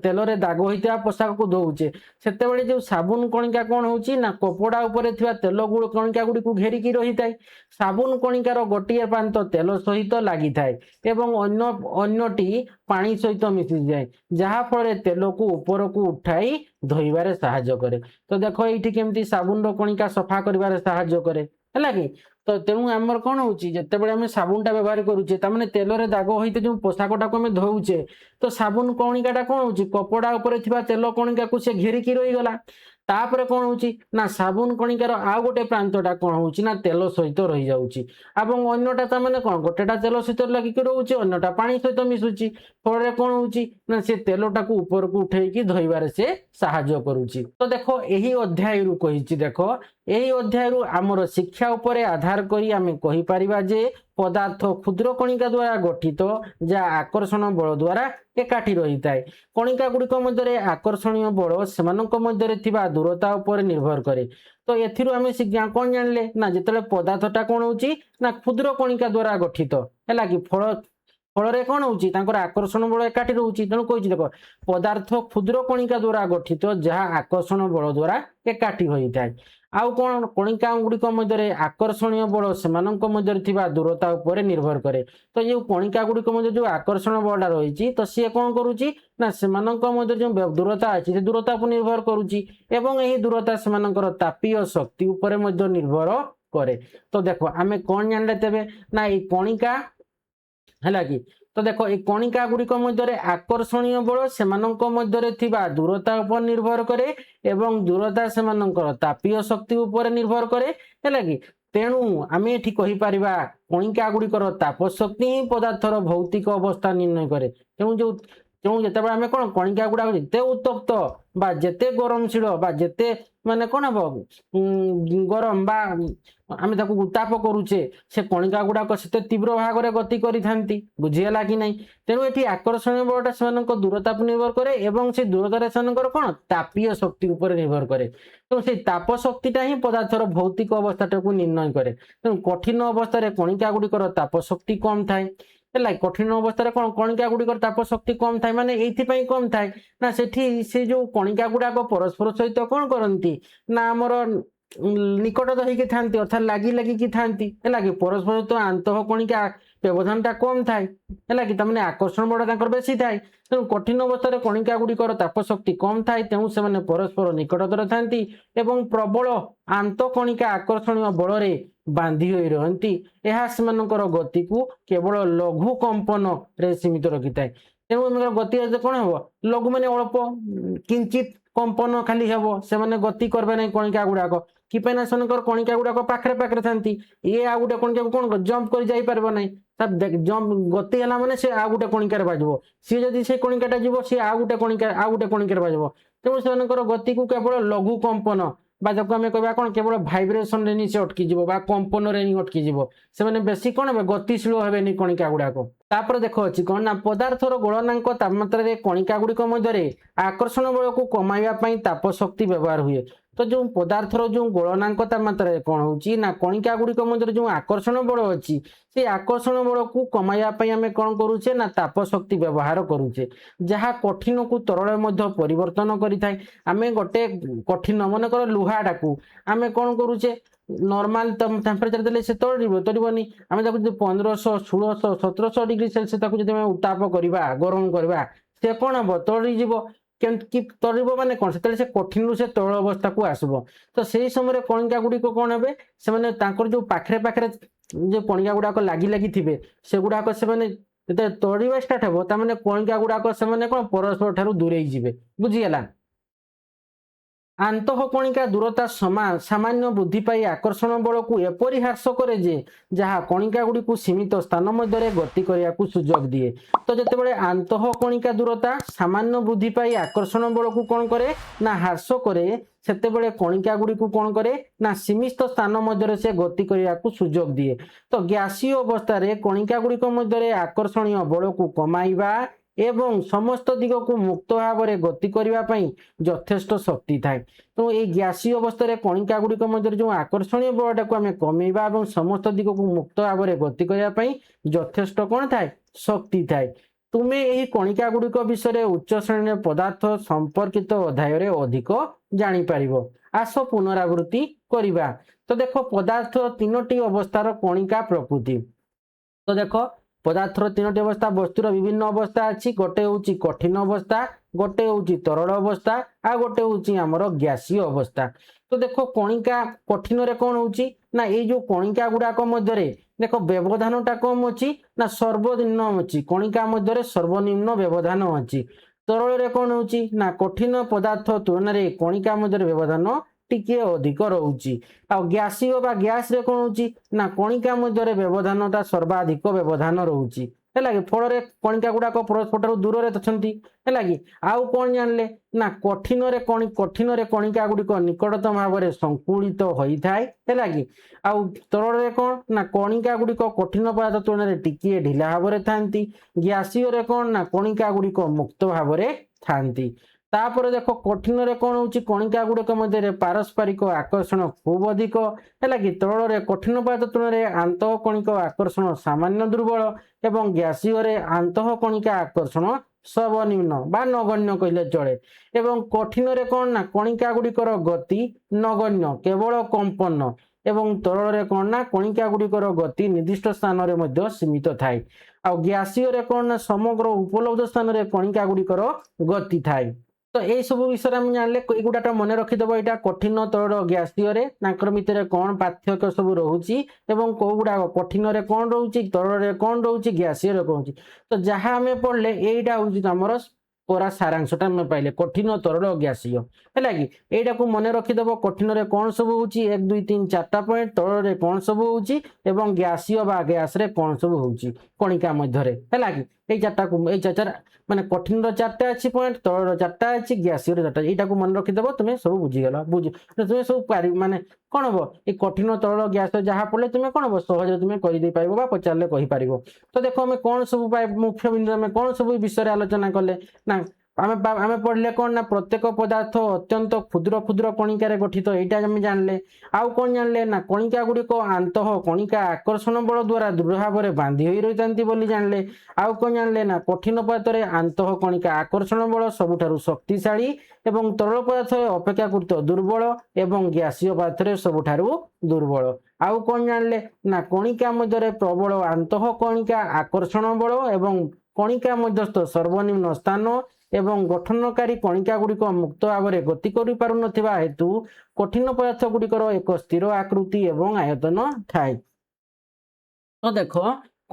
ତେଲରେ ଦାଗ ହୋଇଥିବା ପୋଷାକକୁ ଧୋଉଛେ ସେତେବେଳେ ଯେଉଁ ସାବୁନ କଣିକା କ'ଣ ହେଉଛି ନା କପଡ଼ା ଉପରେ ଥିବା ତେଲ କଣିକା ଗୁଡ଼ିକୁ ଘେରିକି ରହିଥାଏ। ସାବୁନ କଣିକାର ଗୋଟିଏ ପ୍ରାନ୍ତ ତେଲ ସହିତ ଲାଗିଥାଏ ଏବଂ ଅନ୍ୟଟି ପାଣି ସହିତ ମିଶିଯାଏ, ଯାହାଫଳରେ ତେଲକୁ ଉପରକୁ ଉଠାଇ ଧୋଇବାରେ ସାହାଯ୍ୟ କରେ। ତ ଦେଖ ଏଇଠି କେମିତି ସାବୁନର କଣିକା ସଫା କରିବାରେ ସାହାଯ୍ୟ କରେ, ହେଲା କି? ତ ତେଣୁ ଆମର କ'ଣ ହେଉଛି ଯେତେବେଳେ ଆମେ ସାବୁନଟା ବ୍ୟବହାର କରୁଛେ ତାମାନେ ତେଲରେ ଦାଗ ହୋଇଥିବା ଯେଉଁ ପୋଷାକଟାକୁ ଆମେ ଧୋଉଛେ ତ ସାବୁନ କଣିକାଟା କ'ଣ ହେଉଛି କପଡ଼ା ଉପରେ ଥିବା ତେଲ କଣିକାକୁ ସେ ଘେରିକି ରହିଗଲା। ତାପରେ କ'ଣ ହେଉଛି ନା ସାବୁନ କଣିକାର ଆଉ ଗୋଟେ ପ୍ରାନ୍ତଟା କ'ଣ ହେଉଛି ନା ତେଲ ସହିତ ରହିଯାଉଛି ଏବଂ ଅନ୍ୟଟା ତାମାନେ କ'ଣ ଗୋଟେଟା ତେଲ ସହିତ ଲାଗିକି ରହୁଛି ଅନ୍ୟଟା ପାଣି ସହିତ ମିଶୁଛି। ଫଳରେ କ'ଣ ହେଉଛି ନା ସେ ତେଲଟାକୁ ଉପରକୁ ଉଠେଇକି ଧୋଇବାରେ ସେ ସାହାଯ୍ୟ କରୁଛି। ତ ଦେଖ ଏହି ଅଧ୍ୟାୟରୁ କହିଛି, ଦେଖ ଏହି ଅଧ୍ୟାୟରୁ ଆମର ଶିକ୍ଷା ଉପରେ ଆଧାର କରି ଆମେ କହିପାରିବା ଯେ ପଦାର୍ଥ କ୍ଷୁଦ୍ର କଣିକା ଦ୍ୱାରା ଗଠିତ ଯାହା ଆକର୍ଷଣ ବଳ ଦ୍ୱାରା ଏକାଠି ରହିଥାଏ। କଣିକା ଗୁଡ଼ିକ ମଧ୍ୟରେ ଆକର୍ଷଣୀୟ ବଳ ସେମାନଙ୍କ ମଧ୍ୟରେ ଥିବା ଦୂରତା ଉପରେ ନିର୍ଭର କରେ। ତ ଏଥିରୁ ଆମେ କ'ଣ ଜାଣିଲେ ନା ଯେତେବେଳେ ପଦାର୍ଥଟା କ'ଣ ହେଉଛି ନା କ୍ଷୁଦ୍ର କଣିକା ଦ୍ୱାରା ଗଠିତ, ହେଲା କି? ଫଳରେ କ'ଣ ହେଉଛି ତାଙ୍କର ଆକର୍ଷଣ ବଳ ଏକାଠି ରହୁଛି। ତେଣୁ କହିଛି ଦେଖ ପଦାର୍ଥ କ୍ଷୁଦ୍ର କଣିକା ଦ୍ୱାରା ଗଠିତ ଯାହା ଆକର୍ଷଣ ବଳ ଦ୍ୱାରା ଏକାଠି ହୋଇଥାଏ। ଆଉ କ'ଣ କଣିକା ଗୁଡ଼ିକ ମଧ୍ୟରେ ଆକର୍ଷଣୀୟ ବଳ ସେମାନଙ୍କ ମଧ୍ୟରେ ଥିବା ଦୂରତା ଉପରେ ନିର୍ଭର କରେ। ତ ଯେଉଁ କଣିକା ଗୁଡ଼ିକ ମଧ୍ୟରେ ଯେଉଁ ଆକର୍ଷଣ ବଳଟା ରହିଛି ତ ସିଏ କ'ଣ କରୁଛି ନା ସେମାନଙ୍କ ମଧ୍ୟରେ ଯେଉଁ ଦୂରତା ଅଛି ସେ ଦୂରତା ଉପରେ ନିର୍ଭର କରୁଛି ଏବଂ ଏହି ଦୂରତା ସେମାନଙ୍କର ତାପୀୟ ଶକ୍ତି ଉପରେ ମଧ୍ୟ ନିର୍ଭର କରେ। ତ ଦେଖ ଆମେ କ'ଣ ଜାଣିଲେ ତେବେ ନା ଏଇ କଣିକା, ହେଲା କି? ତ ଦେଖ এই କଣିକା ଗୁଡ଼ିକ ମଧ୍ୟରେ ଆକର୍ଷଣୀୟ ବଳ ସେମାନଙ୍କ ମଧ୍ୟରେ ଥିବା ଦୂରତା ଉପରେ ନିର୍ଭର କରେ ଏବଂ ଦୂରତା ସେମାନଙ୍କର ତାପୀୟ ଶକ୍ତି ଉପରେ ନିର୍ଭର କରେ, ହେଲା କି? ତେଣୁ ଆମେ ଏଠି କହିପାରିବା କଣିକା ଗୁଡ଼ିକର ତାପ ଶକ୍ତି ହିଁ ପଦାର୍ଥର ଭୌତିକ ଅବସ୍ଥା ନିର୍ଣ୍ଣୟ କରେ। ତେଣୁ ଯେତେବେଳେ ଆମେ କ'ଣ କଣିକା ଗୁଡ଼ାକ ଯେତେ ଉତ୍ତପ୍ତ ବା ଯେତେ ଗରମଶୀଳ ବା ଯେତେ ମାନେ କ'ଣ ହେବ ଗରମ ବା ଆମେ ତାକୁ ଉତ୍ତାପ କରୁଛେ ସେ କଣିକା ଗୁଡ଼ାକ ସେତେ ତୀବ୍ର ଭାବରେ ଗତି କରିଥାନ୍ତି। ବୁଝିହେଲା କି ନାହିଁ? ତେଣୁ ଏଠି ଆକର୍ଷଣୀୟ ବଳଟା ସେମାନଙ୍କ ଦୂରତା ଉପରେ ନିର୍ଭର କରେ ଏବଂ ସେ ଦୂରତାରେ ସେମାନଙ୍କର କ'ଣ ତାପୀୟ ଶକ୍ତି ଉପରେ ନିର୍ଭର କରେ। ତେଣୁ ସେଇ ତାପ ଶକ୍ତିଟା ହିଁ ପଦାର୍ଥର ଭୌତିକ ଅବସ୍ଥାଟାକୁ ନିର୍ଣ୍ଣୟ କରେ। ତେଣୁ କଠିନ ଅବସ୍ଥାରେ କଣିକା ଗୁଡ଼ିକର ତାପ ଶକ୍ତି କମ୍ ଥାଏ, ହେଲା? କଠିନ ଅବସ୍ଥାରେ କ'ଣ କଣିକା ଗୁଡ଼ିକର ତାପ ଶକ୍ତି କମ୍ ଥାଏ ମାନେ ଏଇଥିପାଇଁ କମ୍ ଥାଏ ନା ସେଠି ସେ ଯେଉଁ କଣିକା ଗୁଡ଼ାକ ପରସ୍ପର ସହିତ କ'ଣ କରନ୍ତି ନା ଆମର ନିକଟତର ହେଇକି ଥାନ୍ତି, ଅର୍ଥାତ୍ ଲାଗିକି ଥାନ୍ତି, ହେଲା କି? ପରସ୍ପର ସହିତ ଆନ୍ତଃ କଣିକା ବ୍ୟବଧାନଟା କମ୍ ଥାଏ, ହେଲା କି? ତାମାନେ ଆକର୍ଷଣ ବଳ ତାଙ୍କର ବେଶୀ ଥାଏ। ତେଣୁ କଠିନ ଅବସ୍ଥାରେ କଣିକା ଗୁଡ଼ିକର ତାପ ଶକ୍ତି କମ୍ ଥାଏ, ତେଣୁ ସେମାନେ ପରସ୍ପର ନିକଟତର ଥାନ୍ତି ଏବଂ ପ୍ରବଳ ଆନ୍ତଃକଣିକା ଆକର୍ଷଣୀୟ ବଳରେ ବାନ୍ଧି ହୋଇ ରହନ୍ତି। ଏହା ସେମାନଙ୍କର ଗତିକୁ କେବଳ ଲଘୁ କମ୍ପନରେ ସୀମିତ ରଖିଥାଏ। ତେଣୁ ଏମାନଙ୍କର ଗତି କ'ଣ ହେବ ଲଘୁ ମାନେ ଅଳ୍ପ କିଞ୍ଚିତ କମ୍ପନ ଖାଲି ହେବ, ସେମାନେ ଗତି କରିବେ ନାହିଁ କଣିକା ଗୁଡ଼ାକ। କି ପାଇଁ ନା ସେମାନଙ୍କର କଣିକା ଗୁଡ଼ାକ ପାଖରେ ଥାନ୍ତି। ଇଏ ଆଉ ଗୋଟେ କଣିକାକୁ କ'ଣ ଜମ୍ପ କରି ଯାଇପାରିବ ନାହିଁ, ଗତି ହେଲା ମାନେ ସେ ଆଉ ଗୋଟେ କଣିକାରେ ବାଜିବ। ସିଏ ଯଦି ସେ କଣିକାଟା ଯିବ ସିଏ ଆଉ ଗୋଟେ କଣିକାରେ ବାଜିବ। ତେଣୁ ସେମାନଙ୍କର ଗତିକୁ କେବଳ ଲଘୁ କମ୍ପନ ବା ତାକୁ ଆମେ କହିବା କ'ଣ କେବଳ ଭାଇବ୍ରେସନରେ ହିଁ ସେ ଅଟକିଯିବ ବା କମ୍ପନରେ ହିଁ ଅଟକିଯିବ। ସେମାନେ ବେଶୀ କ'ଣ ହେବେ ଗତିଶୀଳ ହେବେନି କଣିକା ଗୁଡ଼ାକ। ତାପରେ ଦେଖ ଅଛି କ'ଣ ନା ପଦାର୍ଥର ଗଳନାଙ୍କ ତାପମାତ୍ରାରେ କଣିକା ଗୁଡ଼ିକ ମଧ୍ୟରେ ଆକର୍ଷଣ ବଳକୁ କମାଇବା ପାଇଁ ତାପ ଶକ୍ତି ବ୍ୟବହାର ହୁଏ। ତ ଯେଉଁ ପଦାର୍ଥର ଯେଉଁ ଗଳନାଙ୍କ ତାପମାତ୍ରାରେ କ'ଣ ହେଉଛି ନା କଣିକା ଗୁଡ଼ିକ ମଧ୍ୟରେ ଯେଉଁ ଆକର୍ଷଣ ବଳ ଅଛି ସେ ଆକର୍ଷଣ ବଳକୁ କମାଇବା ପାଇଁ ଆମେ କ'ଣ କରୁଛେ ନା ତାପ ଶକ୍ତି ବ୍ୟବହାର କରୁଛେ, ଯାହା କଠିନକୁ ତରଳରେ ମଧ୍ୟ ପରିବର୍ତ୍ତନ କରିଥାଏ। ଆମେ ଗୋଟେ କଠିନ ମନେକର ଲୁହାଟାକୁ ଆମେ କ'ଣ କରୁଛେ ନର୍ମାଲ ଟେମ୍ପରେଚର ଦେଲେ ସେ ତରିବନି। ଆମେ ତାକୁ ଯଦି 1500, 1600, 1700 ଡିଗ୍ରୀ ସେଲସିୟସ୍ ତାକୁ ଯଦି ଆମେ ଉତ୍ତାପ କରିବା ଗରମ କରିବା ସେ କ'ଣ ହେବ ତରଳିଯିବ। କେମିତି ତରଳିବ ମାନେ କ'ଣ ସେତେବେଳେ ସେ କଠିନରୁ ସେ ତରଳ ଅବସ୍ଥାକୁ ଆସିବ। ତ ସେଇ ସମୟରେ କଣିକା ଗୁଡ଼ିକ କ'ଣ ହେବେ ସେମାନେ ତାଙ୍କର ଯେଉଁ ପାଖରେ ଯେଉଁ କଣିକା ଗୁଡ଼ାକ ଲାଗି ଥିବେ ସେଗୁଡ଼ାକ ସେମାନେ ଯେତେବେଳେ ତରଳିବା ଷ୍ଟାର୍ଟ ହେବ ତାମାନେ କଣିକା ଗୁଡ଼ାକ ସେମାନେ କ'ଣ ପରସ୍ପର ଠାରୁ ଦୂରେଇ ଯିବେ। ବୁଝିଗଲା? ଆନ୍ତଃକଣିକା ଦୂରତା ସାମାନ୍ୟ ବୃଦ୍ଧି ପାଇ ଆକର୍ଷଣ ବଳକୁ ଏପରି ହ୍ରାସ କରେ ଯେ ଯାହା କଣିକା ଗୁଡ଼ିକୁ ସୀମିତ ସ୍ଥାନ ମଧ୍ୟରେ ଗତି କରିବାକୁ ସୁଯୋଗ ଦିଏ। ତ ଯେତେବେଳେ ଆନ୍ତଃକଣିକା ଦୂରତା ସାମାନ୍ୟ ବୃଦ୍ଧି ପାଇ ଆକର୍ଷଣ ବଳକୁ କ'ଣ କରେ ନା ହ୍ରାସ କରେ, ସେତେବେଳେ କଣିକା ଗୁଡ଼ିକୁ କ'ଣ କରେ ନା ସୀମିତ ସ୍ଥାନ ମଧ୍ୟରେ ସେ ଗତି କରିବାକୁ ସୁଯୋଗ ଦିଏ। ତ ଗ୍ୟାସୀୟ ଅବସ୍ଥାରେ କଣିକା ଗୁଡ଼ିକ ମଧ୍ୟରେ ଆକର୍ଷଣୀୟ ବଳକୁ କମାଇବା ଏବଂ ସମସ୍ତ ଦିଗକୁ ମୁକ୍ତ ଭାବରେ ଗତି କରିବା ପାଇଁ ଯଥେଷ୍ଟ ଶକ୍ତି ଥାଏ। ତେଣୁ ଏହି ଗ୍ୟାସୀୟ ଅବସ୍ଥାରେ କଣିକା ଗୁଡ଼ିକ ମଧ୍ୟରେ ଯେଉଁ ଆକର୍ଷଣୀୟ ବଳଟାକୁ ଆମେ କମେଇବା ଏବଂ ସମସ୍ତ ଦିଗକୁ ମୁକ୍ତ ଭାବରେ ଗତି କରିବା ପାଇଁ ଯଥେଷ୍ଟ କ'ଣ ଥାଏ ଶକ୍ତି ଥାଏ। ତୁମେ ଏହି କଣିକା ଗୁଡ଼ିକ ବିଷୟରେ ଉଚ୍ଚ ଶ୍ରେଣୀର ପଦାର୍ଥ ସମ୍ପର୍କିତ ଅଧ୍ୟାୟରେ ଅଧିକ ଜାଣିପାରିବ। ଆସ ପୁନରାବୃତ୍ତି କରିବା। ତ ଦେଖ ପଦାର୍ଥ ତିନୋଟି ଅବସ୍ଥାର କଣିକା ପ୍ରକୃତି। ତ ଦେଖ ପଦାର୍ଥର ତିନୋଟି ଅବସ୍ଥା, ବସ୍ତୁର ବିଭିନ୍ନ ଅବସ୍ଥା ଅଛି। ଗୋଟେ ହେଉଛି କଠିନ ଅବସ୍ଥା, ଗୋଟେ ହେଉଛି ତରଳ ଅବସ୍ଥା, ଆଉ ଗୋଟେ ହେଉଛି ଆମର ଗ୍ୟାସୀୟ ଅବସ୍ଥା। ତ ଦେଖ କଣିକା କଠିନରେ କ'ଣ ହେଉଛି ନା ଏଇ ଯେଉଁ କଣିକା ଗୁଡ଼ାକ ମଧ୍ୟରେ ଦେଖ ବ୍ୟବଧାନଟା କମ୍ ଅଛି ନା ସର୍ବନିମ୍ନ ଅଛି, କଣିକା ମଧ୍ୟରେ ସର୍ବନିମ୍ନ ବ୍ୟବଧାନ ଅଛି। ତରଳରେ କ'ଣ ହେଉଛି ନା କଠିନ ପଦାର୍ଥ ତୁଳନାରେ କଣିକା ମଧ୍ୟରେ ବ୍ୟବଧାନ ଟିକେ ଅଧିକ ରହୁଛି। ଆଉ ଗ୍ୟାସୀୟ ବା ଗ୍ୟାସରେ କ'ଣ ହେଉଛି ନା କଣିକା ମଧ୍ୟରେ ବ୍ୟବଧାନଟା ସର୍ବାଧିକ ବ୍ୟବଧାନ ରହୁଛି, ହେଲା କି, ଫଳରେ କଣିକା ଗୁଡ଼ାକ ପରସ୍ପରଠାରୁ ଦୂରରେ ଅଛନ୍ତି, ହେଲା କି। ଆଉ କ'ଣ ଜାଣିଲେ ନା କଠିନରେ କଣିକା ଗୁଡ଼ିକ ନିକଟତମ ଭାବରେ ସଙ୍କୁଳିତ ହୋଇଥାଏ, ହେଲା କି। ଆଉ ତରଳରେ କ'ଣ ନା କଣିକା ଗୁଡ଼ିକ କଠିନ ପଦାର୍ଥ ତୁଳନାରେ ଟିକିଏ ଢିଲା ଭାବରେ ଥାନ୍ତି। ଗ୍ୟାସୀୟରେ କ'ଣ ନା କଣିକା ଗୁଡ଼ିକ ମୁକ୍ତ ଭାବରେ ଥାନ୍ତି। ତାପରେ ଦେଖ କଠିନରେ କ'ଣ ହେଉଛି କଣିକା ଗୁଡ଼ିକ ମଧ୍ୟରେ ପାରସ୍ପରିକ ଆକର୍ଷଣ ଖୁବ୍ ଅଧିକ, ହେଲା କି। ତରଳରେ କଠିନ ପଦାର୍ଥ ତୁଳନାରେ ଆନ୍ତଃକଣିକ ଆକର୍ଷଣ ସାମାନ୍ୟ ଦୁର୍ବଳ ଏବଂ ଗ୍ୟାସୀୟରେ ଆନ୍ତଃକଣିକା ଆକର୍ଷଣ ସର୍ବନିମ୍ନ ବା ନଗଣ୍ୟ କହିଲେ ଚଳେ। ଏବଂ କଠିନରେ କ'ଣ ନା କଣିକା ଗୁଡ଼ିକର ଗତି ନଗଣ୍ୟ, କେବଳ କମ୍ପନ, ଏବଂ ତରଳରେ କ'ଣ ନା କଣିକା ଗୁଡ଼ିକର ଗତି ନିର୍ଦ୍ଦିଷ୍ଟ ସ୍ଥାନରେ ମଧ୍ୟ ସୀମିତ ଥାଏ। ଆଉ ଗ୍ୟାସୀୟରେ କ'ଣ ନା ସମଗ୍ର ଉପଲବ୍ଧ ସ୍ଥାନରେ କଣିକା ଗୁଡ଼ିକର ଗତି ଥାଏ। ତ ଏଇ ସବୁ ବିଷୟରେ ଆମେ ଜାଣିଲେ, ଏଇଗୁଡ଼ାଟା ମନେ ରଖିଦେବ। ଏଇଟା କଠିନ ତରଳ ଗ୍ୟାସୀୟରେ ତାଙ୍କର ଭିତରେ କ'ଣ ପାର୍ଥକ୍ୟ ସବୁ ରହୁଛି ଏବଂ କୋଉ ଗୁଡ଼ାକ କଠିନରେ କ'ଣ ରହୁଛି, ତରଳରେ କ'ଣ ରହୁଛି, ଗ୍ୟାସୀୟରେ କ'ଣ ରହୁଛି। ତ ଯାହା ଆମେ ପଢ଼ିଲେ ଏଇଟା ହେଉଛି ଆମର ପୁରା ସାରାଂଶଟା ଆମେ ପାଇଲେ କଠିନ ତରଳ ଗ୍ୟାସୀୟ, ହେଲା କି। ଏଇଟାକୁ ମନେ ରଖିଦେବ, କଠିନରେ କ'ଣ ସବୁ ହେଉଛି 1 2 3 4ଟା ପଏଣ୍ଟ, ତରଳରେ କ'ଣ ସବୁ ହେଉଛି ଏବଂ ଗ୍ୟାସୀୟ ବା ଗ୍ୟାସରେ କ'ଣ ସବୁ ହେଉଛି କଣିକା ମଧ୍ୟରେ, ହେଲା କି। ଏଇ ଚାରିଟାକୁ ଏଇ ଚାରିଟା ମାନେ କଠିନର 4ଟା ଅଛି ପଏଣ୍ଟ, ତରଳର 4ଟା ଅଛି, ଗ୍ୟାସୀୟର 4ଟା। ଏଇଟାକୁ ମନେ ରଖିଦେବ, ତୁମେ ସବୁ ବୁଝିଗଲ। ତୁମେ ସବୁ ମାନେ କ'ଣ ହବ ଏଇ କଠିନ ତରଳ ଗ୍ୟାସ ଯାହା ପଡ଼ିଲେ ତୁମେ କ'ଣ ହବ ସହଜରେ ତୁମେ କରିଦେଇପାରିବ ବା ପଚାରିଲେ କହିପାରିବ। ତ ଦେଖ ଆମେ କ'ଣ ସବୁ ମୁଖ୍ୟ ବିନ୍ଦୁ ଆମେ କ'ଣ ସବୁ ବିଷୟରେ ଆଲୋଚନା କଲେ ନା ଆମେ ପଢ଼ିଲେ କ'ଣ ନା ପ୍ରତ୍ୟେକ ପଦାର୍ଥ ଅତ୍ୟନ୍ତ କ୍ଷୁଦ୍ର କ୍ଷୁଦ୍ର କଣିକାରେ ଗଠିତ, ଏଇଟା ଆମେ ଜାଣିଲେ। ଆଉ କ'ଣ ଜାଣିଲେ ନା କଣିକା ଗୁଡ଼ିକ ଆନ୍ତଃ କଣିକା ଆକର୍ଷଣ ବଳ ଦ୍ୱାରା ଦୃଢ଼ ଭାବରେ ବାନ୍ଧି ହୋଇ ରହିଥାନ୍ତି ବୋଲି ଜାଣିଲେ। ଆଉ କ'ଣ ଜାଣିଲେ ନା କଠିନ ପଦାର୍ଥରେ ଆନ୍ତଃ କଣିକା ଆକର୍ଷଣ ବଳ ସବୁଠାରୁ ଶକ୍ତିଶାଳୀ ଏବଂ ତରଳ ପଦାର୍ଥରେ ଅପେକ୍ଷାକୃତ ଦୁର୍ବଳ ଏବଂ ଗ୍ୟାସୀୟ ପଦାର୍ଥରେ ସବୁଠାରୁ ଦୁର୍ବଳ। ଆଉ କ'ଣ ଜାଣିଲେ ନା କଣିକା ମଧ୍ୟରେ ପ୍ରବଳ ଆନ୍ତଃ କଣିକା ଆକର୍ଷଣ ବଳ ଏବଂ କଣିକା ମଧ୍ୟସ୍ଥ ସର୍ବନିମ୍ନ ସ୍ଥାନ ଏବଂ ଗଠନକାରୀ କଣିକା ଗୁଡ଼ିକ ମୁକ୍ତ ଭାବରେ ଗତି କରିପାରୁନଥିବା ହେତୁ କଠିନ ପଦାର୍ଥ ଗୁଡ଼ିକର ଏକ ସ୍ଥିର ଆକୃତି ଏବଂ ଆୟତନ ଥାଏ। ତ ଦେଖ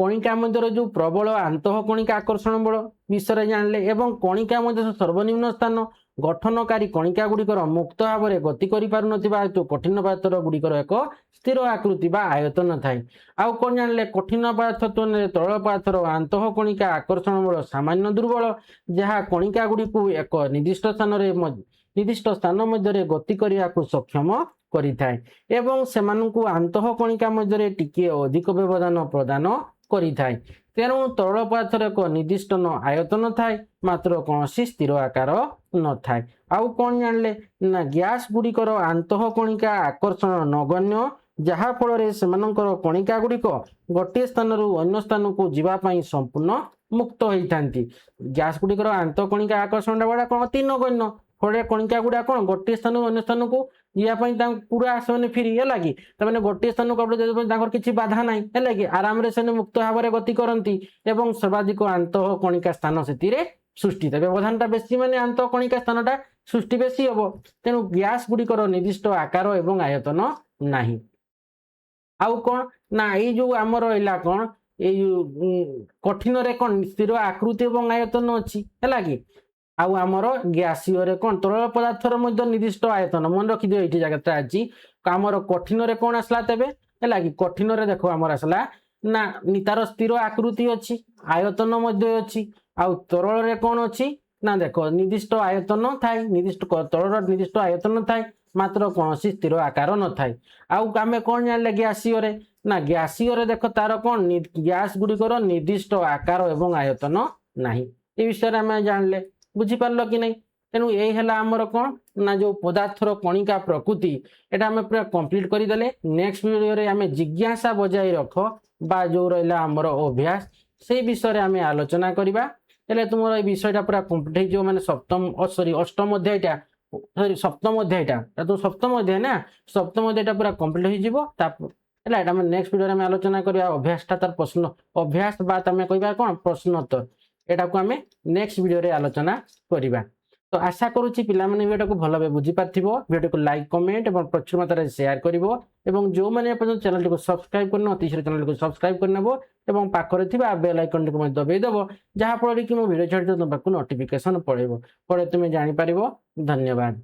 କଣିକା ମଧ୍ୟରେ ଯେଉଁ ପ୍ରବଳ ଆନ୍ତଃ କଣିକା ଆକର୍ଷଣ ବଳ ବିଷୟରେ ଜାଣିଲେ ଏବଂ କଣିକା ମଧ୍ୟରେ ସର୍ବନିମ୍ନ ସ୍ଥାନ ଗଠନକାରୀ କଣିକା ଗୁଡ଼ିକର ମୁକ୍ତ ଭାବରେ ଗତି କରିପାରୁନଥିବା ହେତୁ କଠିନ ପଦାର୍ଥ ଗୁଡ଼ିକର ଏକ ସ୍ଥିର ଆକୃତି ବା ଆୟତନ ଥାଏ। ଆଉ କ'ଣ ଜାଣିଲେ କଠିନ ପଦାର୍ଥ ତୁଳନାରେ ତରଳ ପଦାର୍ଥର ଆନ୍ତଃ କଣିକା ଆକର୍ଷଣ ବଳ ସାମାନ୍ୟ ଦୁର୍ବଳ, ଯାହା କଣିକା ଗୁଡ଼ିକୁ ଏକ ନିର୍ଦ୍ଦିଷ୍ଟ ସ୍ଥାନ ମଧ୍ୟରେ ଗତି କରିବାକୁ ସକ୍ଷମ କରିଥାଏ ଏବଂ ସେମାନଙ୍କୁ ଆନ୍ତଃ କଣିକା ମଧ୍ୟରେ ଟିକିଏ ଅଧିକ ବ୍ୟବଧାନ ପ୍ରଦାନ କରିଥାଏ। ତେଣୁ ତରଳ ପଦାର୍ଥର ଏକ ନିର୍ଦ୍ଦିଷ୍ଟ ଆୟତନ ଥାଏ, ମାତ୍ର କୌଣସି ସ୍ଥିର ଆକାର ନଥାଏ। ଆଉ କ'ଣ ଜାଣିଲେ ନା ଗ୍ୟାସ ଗୁଡ଼ିକର ଆନ୍ତଃ କଣିକା ଆକର୍ଷଣ ନଗଣ୍ୟ, ଯାହା ଫଳରେ ସେମାନଙ୍କର କଣିକା ଗୁଡ଼ିକ ଗୋଟିଏ ସ୍ଥାନରୁ ଅନ୍ୟ ସ୍ଥାନକୁ ଯିବା ପାଇଁ ସମ୍ପୂର୍ଣ୍ଣ ମୁକ୍ତ ହୋଇଥାନ୍ତି। ଗ୍ୟାସ ଗୁଡ଼ିକର ଆନ୍ତଃ କଣିକା ଆକର୍ଷଣ ଗୁଡ଼ା କ'ଣ ଅତି ନଗଣ୍ୟ, ଫଳରେ କଣିକା ଗୁଡ଼ା କ'ଣ ଗୋଟିଏ ସ୍ଥାନରୁ ଅନ୍ୟ ସ୍ଥାନକୁ ଯିବା ପାଇଁ ତାଙ୍କୁ ପୁରା ସେମାନେ ଫ୍ରି, ହେଲା କି। ତାମାନେ ଗୋଟିଏ ସ୍ଥାନକୁ ତାଙ୍କର କିଛି ବାଧା ନାହିଁ, ହେଲା କି, ଆରାମରେ ସେମାନେ ମୁକ୍ତ ଭାବରେ ଗତି କରନ୍ତି ଏବଂ ସର୍ବାଧିକ ଆନ୍ତଃ କଣିକା ସ୍ଥାନ ସେଥିରେ ସୃଷ୍ଟି ଥାଏ। ବ୍ୟବଧାନଟା ବେଶୀ ମାନେ ଆନ୍ତଃ କଣିକା ସ୍ଥାନଟା ସୃଷ୍ଟି ବେଶୀ ହେବ। ତେଣୁ ଗ୍ୟାସ ଗୁଡ଼ିକର ନିର୍ଦ୍ଦିଷ୍ଟ ଆକାର ଏବଂ ଆୟତନ ନାହିଁ। ଆଉ କ'ଣ ନା ଏଇ ଯେଉଁ ଆମର ରହିଲା କ'ଣ ଏଇ କଠିନରେ କ'ଣ ସ୍ଥିର ଆକୃତି ଏବଂ ଆୟତନ ଅଛି, ହେଲା କି। आउ आमर ग्यासीय कौन तरल पदार्थर निर्दिष्ट आयतन मन रखिद ये जगह आज आमर कठिन कौन आसला तेबे है कि कठिन देख आमर आसला ना तार स्थिर आकृति अच्छी आयतन अच्छी आउ तरल कौन अच्छी ना देख निर्दिष्ट आयतन थाए निर्दिष्ट तरल निर्दिष्ट आयतन थाए मात्र कौन स्थिर आकार न थाए आउ आम कौन जान ग्यासीय ना ग्यासीय देख तार कौन गैस गुड़िकर निर्दिष्ट आकार एवं आयतन नहीं ये विषय आम जानले बुझीपार कि नहीं तेणु यही है आमर कौन ना जो पदार्थर कणिका प्रकृति एटा आम पूरा कंप्लीट करदे नेक्स्ट वीडियो आम जिज्ञासा बजाय रख बा जो रहा आमर अभ्यास से विषय आम आलोचना करवा तुम ये विषयटा पूरा कंप्लीट हो माने सप्तम सॉरी अष्टम अध्यायटा सॉरी सप्तम अध्यायटा तो सप्तम अध्याय ना सप्तम अध्यायटा पूरा कंप्लीट हो नेक्स्ट वीडियो में आलोचना करवा अभ्यासटा तार प्रश्न अभ्यास बात आम कह कौन प्रश्नोत्तर एटा को आम नेक्स्ट वीडियो रे आलोचना करवा तो आशा करुच्ची पिला माने वीडियो को भल भाव बुझी पार्थिबो वीडियो को लाइक कमेंट और प्रचुर मात्रा से शेयर करिवो एवं जो माने पर्यंत चैनल को सब्सक्राइब करनो अति शीघ्र चैनल को सब्सक्राइब करनेबो एवं पाखरे थिबा बेल आइकन को दबाई देबो जहा फल कि मो वीडियो छाडी तुम पाखु नोटिफिकेशन पळेबो पळे तुमे जानि पारिबो धन्यवाद।